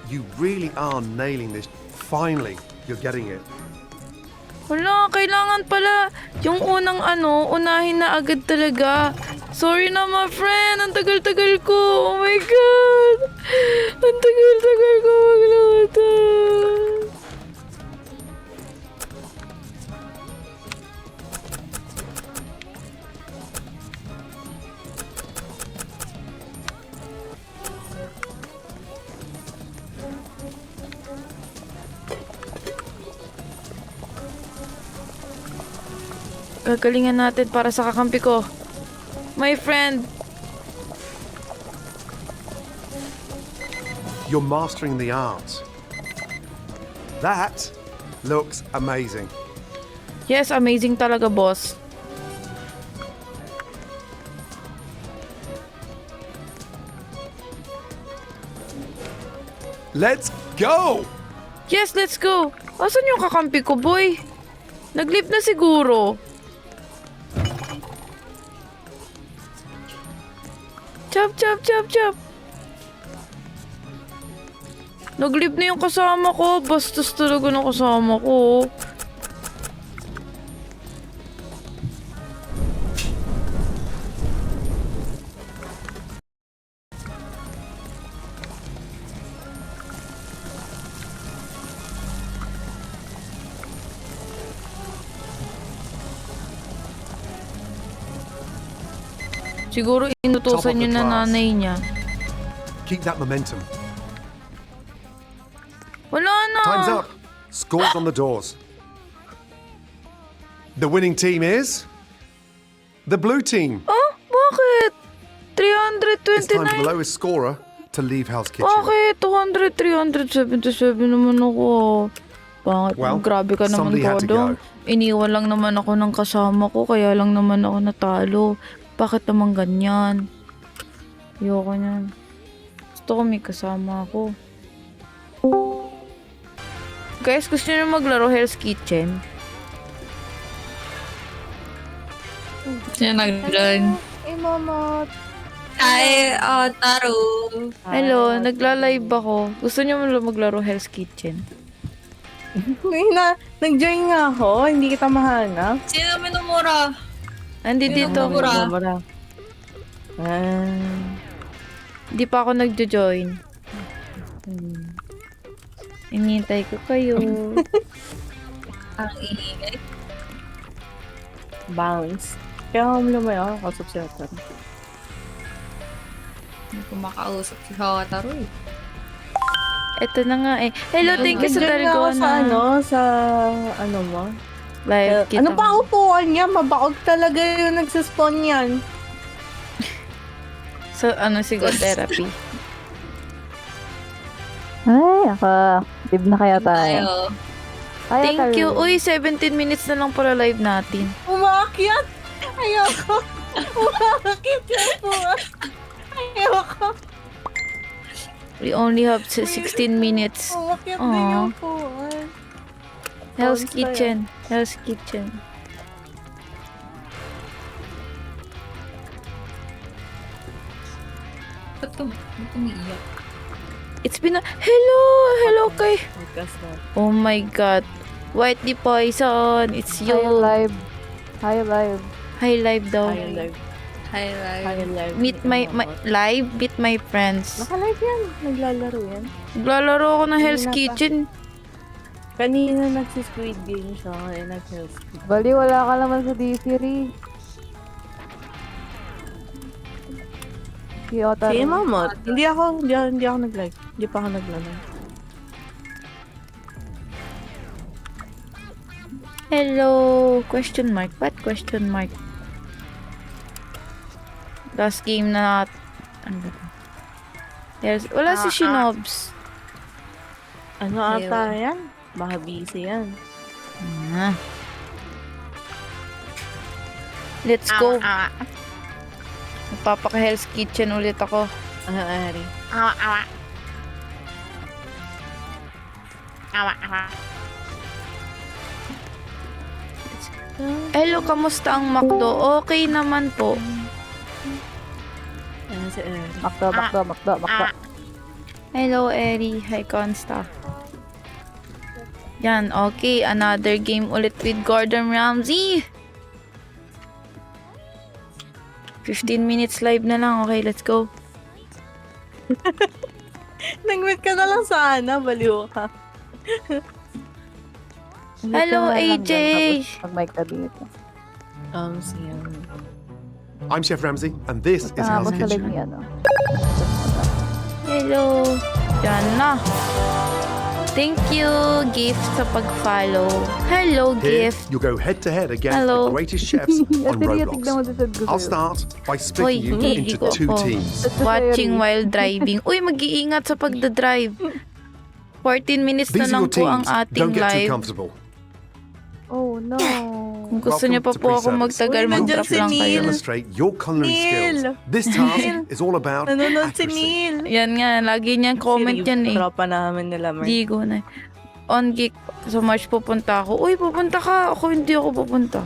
You really are nailing this. Finally, you're getting it. Wala, kailangan pala yung unang unahin na agad talaga. Sorry na, my friend. Ang tagal-tagal ko. Oh my God. Ang tagal-tagal ko magluto. Gagalingan natin para sa kakampi ko. My friend. You're mastering the art. That looks amazing. Yes, amazing talaga, boss. Let's go! Yes, let's go. Asan yung kakampi ko, boy? Nag-leave na siguro. Chop, chop, chop, chop. Nag-leave na yung kasama ko. Bastos talaga ng kasama ko. Siguro inutusan yun na nanay niya. Keep that momentum. Wala na. Time's up. Scores on the doors. The winning team is the blue team. Oh, bakit? It's time for the 329. lowest scorer to leave Hell's Kitchen. Bakit? 200, 377 naman ako. Bakit? Well, Grabe ka naman, somebody had to Kodong. Iniwan lang naman ako ng kasama ko, kaya lang naman ako natalo. Bakit naman ganyan? Ayoko niyan. Gusto ko may kasama ako. Guys, gusto niyo maglaro Hell's Kitchen? Sino nag-join? Hey, Mama. Hi, Taro. Hello, nagla-live ako. Gusto niyo maglaro Hell's Kitchen? Nag-join nga ako, hindi kita mahanap. Sino minumura? Andi dito. Mura. Hindi pa ako nagjo-join. Inintay ko kayo. Ang ingay. Bounce. Kaya lumayo ako, kausap siya ito. Hindi ko makausap si Taro eh. Ito na nga eh. Hello, thank you sa Nag-join nga ako Dalgona. sa mo? Live kita. Ano pa upuan niya? Mabaog talaga yung nagsaspawn yan. So, siguro therapy. Ay, live na kaya tayo. Kaya Thank you. tayo. Uy, 17 minutes na lang pala live natin. Umakyat! Ayoko! Bakit ka po? Ayoko. We only have 16 minutes. Bakit Aw. din yung po? Hell's Bones Kitchen. Hell's Kitchen. Ba't umiiyak? It's been a... Hello! Hello kay... Podcast na. Oh my God. White the Poison. It's you. Hi live. Hi live. Hi live daw. live. Highlight. Hi live. Meet my live. Meet my friends. Naka-live yan. Naglalaro yan. Naglalaro ako ng Hell's Kanina pa. Kitchen. Kanina nagsi-Squid Game siya. Kaya nag-Hell's. Bali, wala ka naman sa DC, Ri. Si Otaro. Si Mamot. Hindi ako nag-live. Hindi pa ako nag-live. Hello? Question mark. What question mark? Last game na... Ano ba to? Yes. Wala si Shinobs. Ano ata yan? Baka busy yan. Ah. Let's go. Magpapaka-Hell's Kitchen ulit ako. Ari. Hello, kamusta ang McDo? Okay naman po. Ano si Ari? Makdo. Hello, Eri. Hi, Consta. Yan, okay. Another game ulit with Gordon Ramsay. 15 minutes live na lang. Okay, let's go. Nag-meet ka na lang sana. Baliw ka. Hello, AJ. Mag-mic ka dito. Siya. I'm Chef Ramsay, and this is Hell's Basta live Kitchen. niya, no? Hello. Yan na. Thank you, Gift, sa pag-follow. Hello, Here, Gift. you'll go head-to-head against Hello. the greatest chefs on Tignan Roblox. mo sa sad ko I'll sa'yo. start by splitting you Hoy, into hindi ko two ako. teams. Watching while driving. Uy, mag-iingat sa pagdadrive. 14 minutes na These are lang your po ang teams. ating Don't get too live. comfortable. Oh, no. Kung gusto niyo pa Welcome to po ako pre-service. magtagal, Uy, mag-drop nandyan si lang Neil. kayo. Demonstrate your culinary Neil! skills. This task is all about Nanonood si accuracy. Neil. Yan nga, lagi niyang comment yan eh. Tropa namin nila, Mark. Hindi ko na. On Geek, sa March pupunta ako. Uy, pupunta ka. Ako hindi ako pupunta.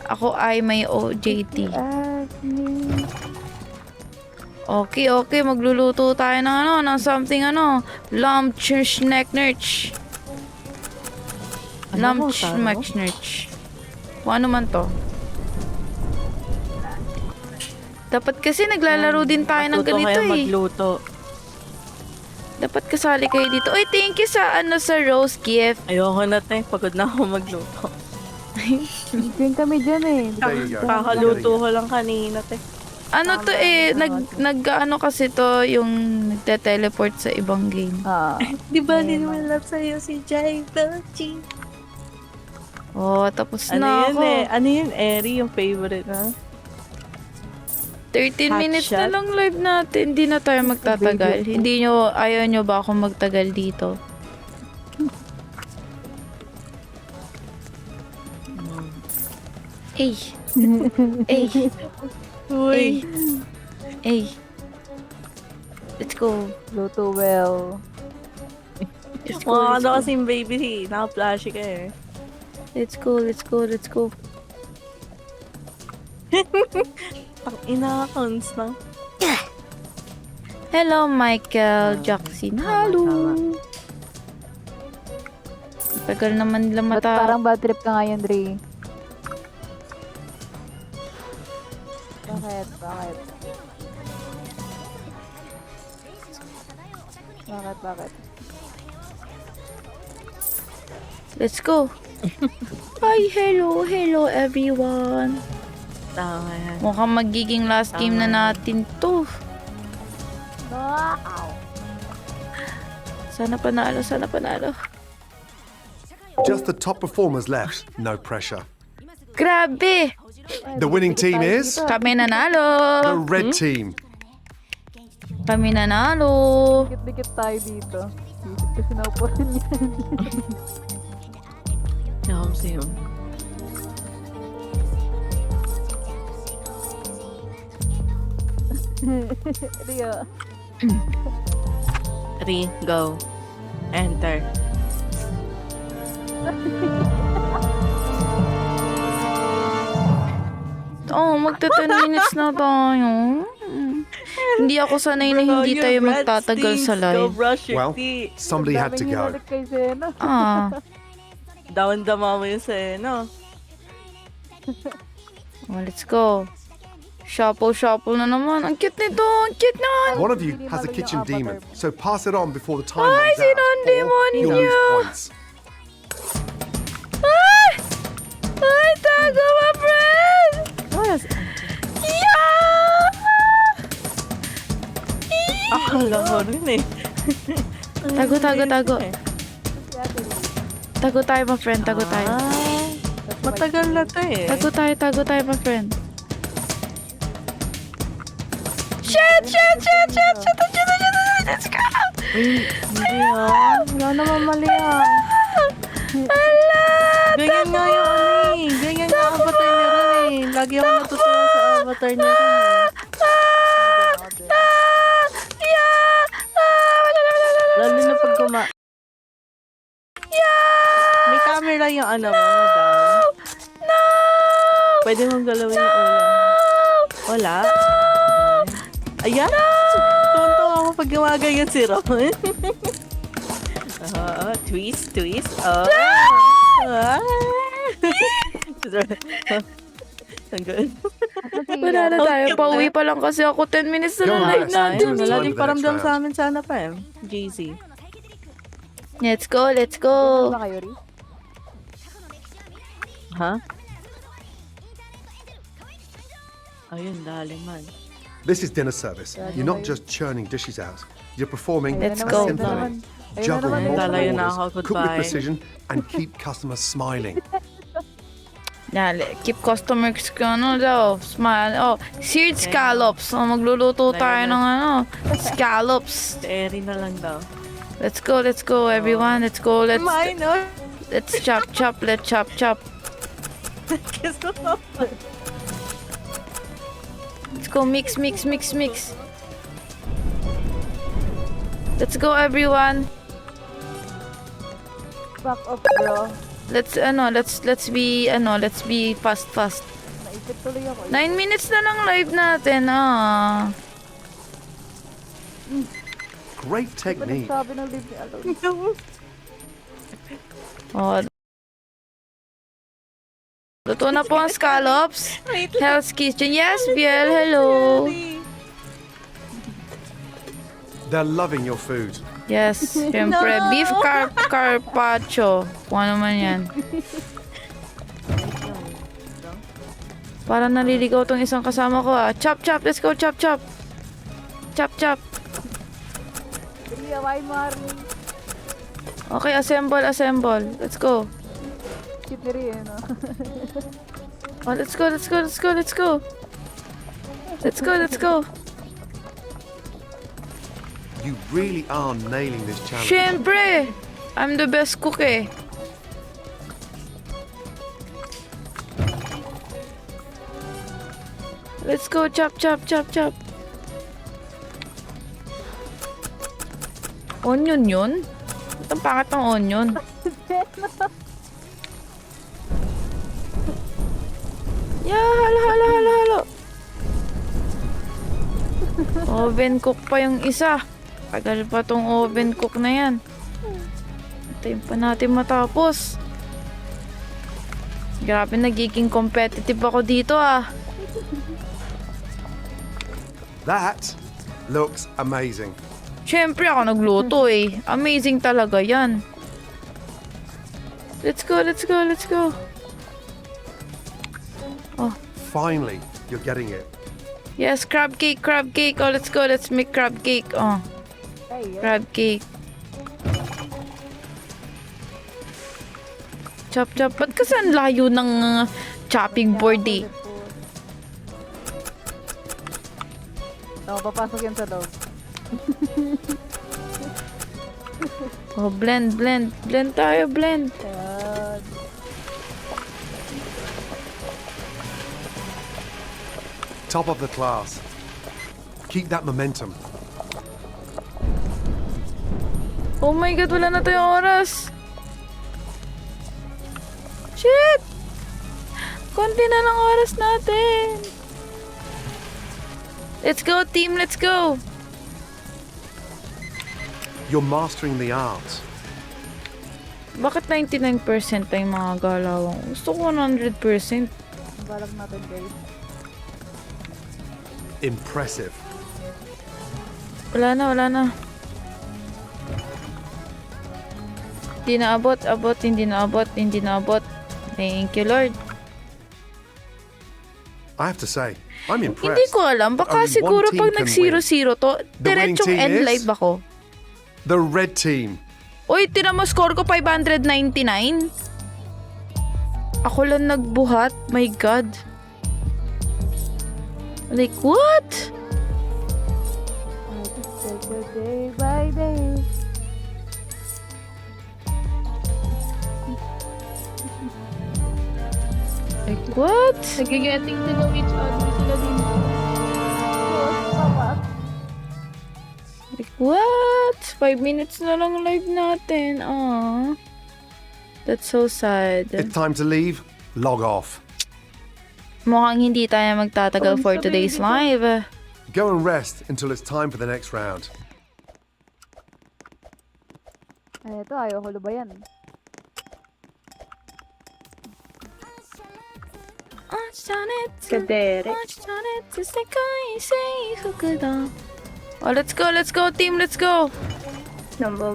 Ako ay may OJT. Okay, magluluto tayo ng something lamb schnecknerch. Lamb schnecknerch. Kung ano man to. Dapat kasi naglalaro din tayo ng Matuto ganito kayo eh. magluto. Dapat kasali kayo dito. Uy, thank you sa sa rose gift. Ayoko na tayo. Pagod na ako magluto. Game kami dyan eh. There you go. Kakaluto ko lang kanina, te. Ano to eh, nag-ano kasi to yung nagte-teleport sa ibang game. Di ba niniwalap sa'yo si Jai Dochi? Oh, tapos Ano na yun ako. eh? Ano yun, Eri? Yung favorite na? 13 Hot minutes shot? na lang live natin. Hindi na tayo magtatagal. Ayaw nyo ba ako magtagal dito? Hey. Hey. Uy! Hey. Let's go. Luto well. Let's go. Mga Let's ano go. kasing baby, naka-flashy ka eh. Let's go. Pang ina-accounts na. Hello, Michael Jackson. Hello. Tagal naman nila Ba't mata. parang bad trip ka ngayon, Dre? Bakit? Let's go. Hi, hello everyone. Tama yan. Mukhang magiging last game na natin to. Wow! Sana panalo. Just the top performers left. No pressure. Grabe! The winning team is Kami the nanalo! red team. Kami nanalo! Dikit-dikit tayo dito. Isip kasi naupo rin yan. Ako sa'yo. Rio. 3, go. Enter. Oh, magta 10 minutes na tayo. Hindi ako sanay na hindi Bro, tayo your breath magtatagal sa stinks. Go live. brush your Well, teeth. somebody had to Daming go. hinalik kay Zeno. Ah, Down-dama mo yung seno. oh, let's go. Shuffle na naman. Ang cute nito. Ang cute naman. One of you has a kitchen demon, so pass it on before the time Ay, runs sino ang out, demon or you'll niyo? lose points. Ay, tago my friend. Yes. Yeah! Akala ko rin eh. Tago. Tago tayo, my friend. Tago tayo. Ah, matagal na to eh. Tago tayo, my friend. Shit! Let's go! Hindi ah. Wala naman mali ah. Ala! Ganyan nga yung ano eh. Ganyan nga ang avatar niya rin eh. Lagi ako natutuwa sa avatar niya rin eh. Lalo na pag may camera yung ano mo, madam. No! Pwede mong galawin yung ulo. Wala. Ayan! Tuntung ako pag gumaganyan si Ron. Twist. Tanggal. Wala na tayo. Pauwi pa lang kasi ako. 10 minutes na Go lang live ahead. natin. Ayun, wala Time din for the paramdam next sa amin sana pa eh. JZ. Let's go. Ano ba kayo, Ri? Ha? Ayun, dali man. This is dinner service. You're not just churning dishes out. You're performing Let's go. symphony. Ayun na Juggle naman. multiple Lalayo na ako, orders, cook with goodbye. precision, and keep customers smiling. Dali. Keep customers ko ano daw. Smile. Oh, seared scallops. Oh, magluluto tayo ng ano. Scallops. Airy na lang daw. Let's go everyone. Let's go. Minor! Let's chop. Let's chop. Kiss ko to. Let's go mix. Let's go everyone. Back up, bro. Let's be fast. Naisip tuloy ako. 9 minutes na lang live natin. Great technique. Sabi ng live ni Alon. Oh. Luto na po ang scallops. Hell's Kitchen. Yes, Biel. Hello. They're loving your food. Yes, syempre. Beef carpaccio. Kung ano man yan. Para naliligaw tong isang kasama ko ah. Chop. Let's go, chop. Chop. Ri, away mo, Armin. Okay, assemble. Let's go. Cute ni Ri, no? Oh, let's go. You really are nailing this challenge. Syempre! I'm the best cook eh. Let's go, chop. Onion yun? Ba't ang pangat ng onion? Yeah, halo. Oven cook pa yung isa. Tagal pa tong oven cook na yan. Hintayin pa natin matapos. Grabe, nagiging competitive ako dito ah. That looks amazing. Siyempre ako nagluto eh. Amazing talaga yan. Let's go. Oh, Finally, you're getting it. yes, crab cake. Oh, let's go. Let's make crab cake. Oh, crab cake. Chop. Ba't kasi ang layo ng chopping board eh? Papasok yan sa loob. Oh, blend tayo. Ayan. Top of the class. Keep that momentum. Oh my God, wala na tayong oras. Shit! Konti na lang oras natin. Let's go, team. Let's go. You're mastering the art. Bakit 99% pa yung mga galawang? Gusto ko 100%. Balak natin, guys. Impressive. Wala na. Hindi na abot. Hindi na abot. Thank you, Lord. I have to say, I'm impressed. Hindi ko alam. Baka Only siguro one team pag can nag-0-0 to, The winning diretsong team end is- live ako. The red team. Uy, tinan mo score ko 599. Ako lang nagbuhat. My God. Like, what? I just take it day by day. Like, what? Nagigetting to know each other sila din. Like, what? 5 minutes na lang live natin. Aww. That's so sad. It's time to leave. Log off. Mukhang hindi tayo magtatagal for today's live. Go and rest until it's time for the next round. Ay, ito, ayaw ko lubayan. Kadere. Oh, let's go, team, let's go. Number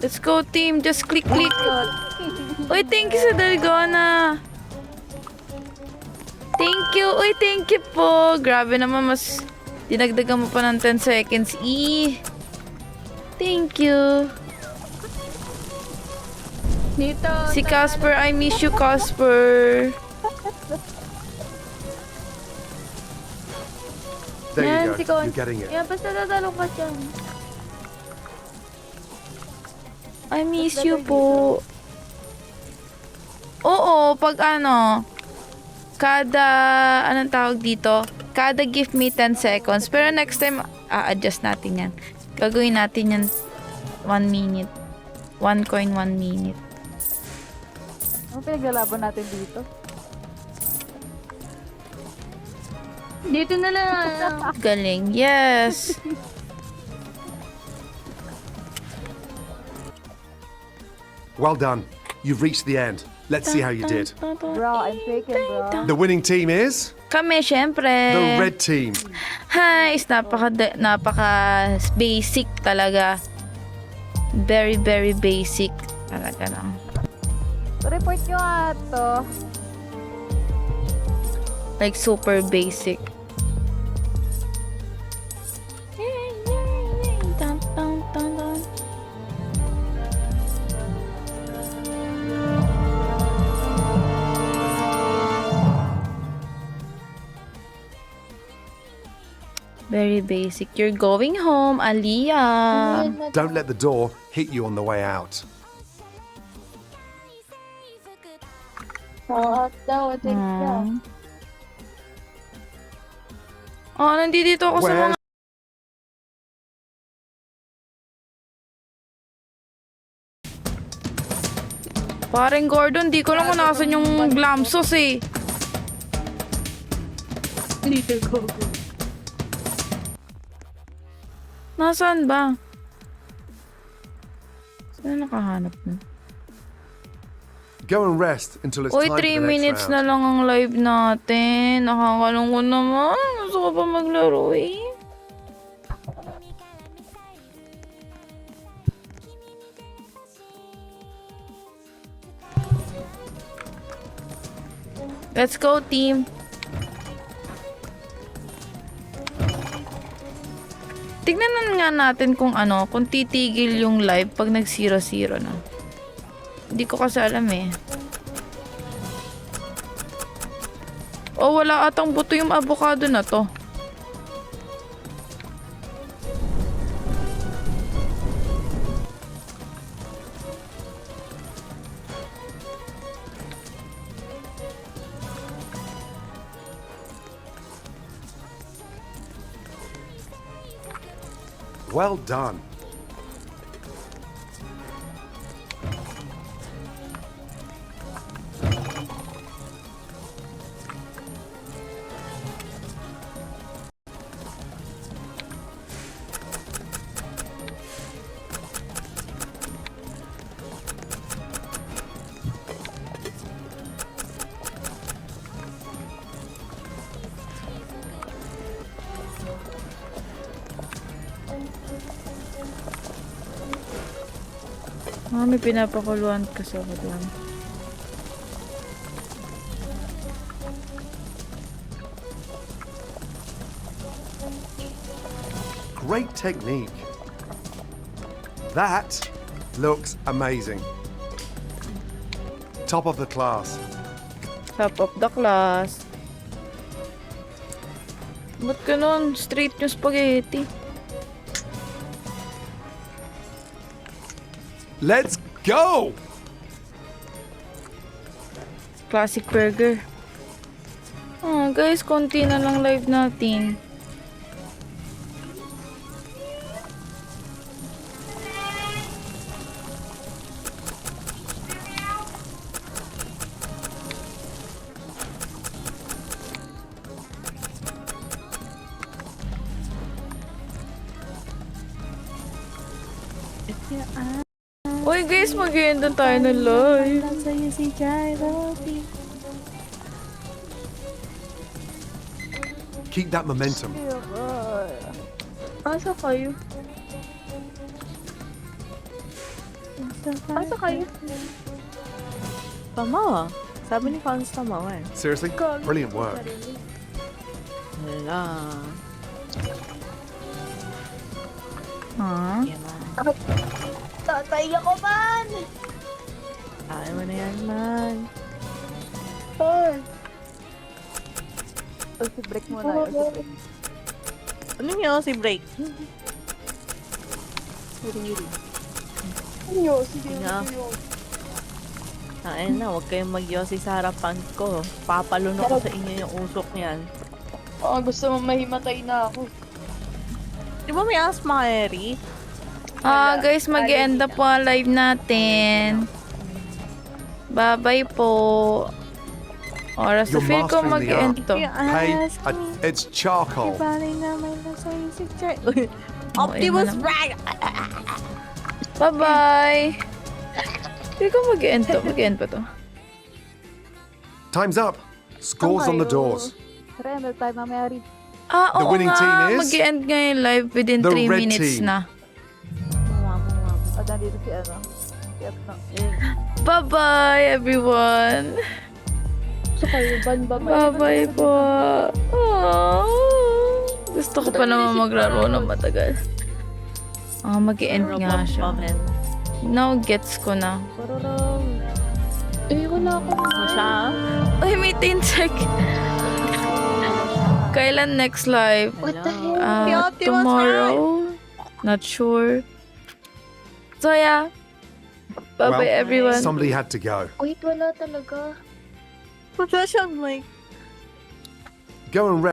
Let's go, team. Just click. Uy, thank you sa Dalgona. Thank you. Uy, thank you po. Grabe naman, mas dinagdagan mo pa ng 10 seconds. Thank you. Dito. Si Casper, I miss you, Casper. There Yan, you si go. Con. You're getting it. Yan, basta tatalo ka dyan. I miss you po. Oo, pag anong tawag dito? Kada give me 10 seconds. Pero next time, a-adjust natin yan. Gagawin natin yan 1 minute. 1 coin, 1 minute. Ano pinaglalaban natin dito? Dito na lang. Galing. Yes. Well done. You've reached the end. Let's see how you did. Bro, I'm taken, bro. The winning team is Kami, syempre. the red team. Is napaka basic talaga. Very, very basic. Talaga lang. Report nyo nga to. Like, super basic. Very basic. You're going home, Aliyah. Don't let the door hit you on the way out. Oh, nandito ako sa mga... Where's Parang Gordon, di ko lang kung nasan yung glam sauce eh. Little go. Nasaan ba? Saan nakahanap mo? Go and rest until it's Uy, time for 3 the next minutes round. na lang ang live natin. Nakakalungkot naman. Gusto ko pa maglaro eh. Let's go, team. Tignan na nga natin kung kung titigil yung live pag nag 0-0 na. Hindi ko kasi alam eh. Oh, wala atang buto yung avocado na to. Well done. May pinapakuluan kasi ako doon. Great technique. That looks amazing. Top of the class. Top of the class. Ba't ganun? Straight yung spaghetti. Let's go! Classic burger. Guys, konti na lang live natin. Uy guys, mag-end tayo ng live. Sa'yo si Gyroty. Keep that momentum. Asa kayo? Asa kayo? Tama. Sabi ni Fans tama eh. Seriously? Brilliant work. Wala. Ha? Yan na. Tatay ako man! Kaya mo na yan, man. Hoy! break muna yun. Ano yun si break? Ano? Sige Nga. na. Ayun na, huwag kayong magyosi sa harapan ko. Papalunok ko sa inyo yung usok niyan. Gusto mo mahimatay na ako. Di ba may asthma, Eri? Guys, mag-end na po ang live natin. Bye-bye po. Oras na You're feel ko mastering the mag-end to. Hey, it's charcoal. Optimus naman. Prime! Bye-bye. Feel ko mag-end to. Mag-end pa to. Time's up. Scores on the doors. Render time mamaya rin. The Oo winning nga. team is Mag-end ngayon live within the 3 red minutes team. na. Nandito si ano. Si Atno. Bye-bye, everyone. Sa kayo, ban ba? Bye-bye po. Aww. Gusto ko pa naman maglaro ng matagal. Mag-end nga siya. Now, gets ko na. Wala ako. Ano siya? Uy, may 10 sec. Kailan next live? What the hell? Si Optimus Tomorrow? Not sure. So, yeah. Bye-bye, Well, everyone. somebody had to go. Wait, wala talaga. Wala siyang mic. Go and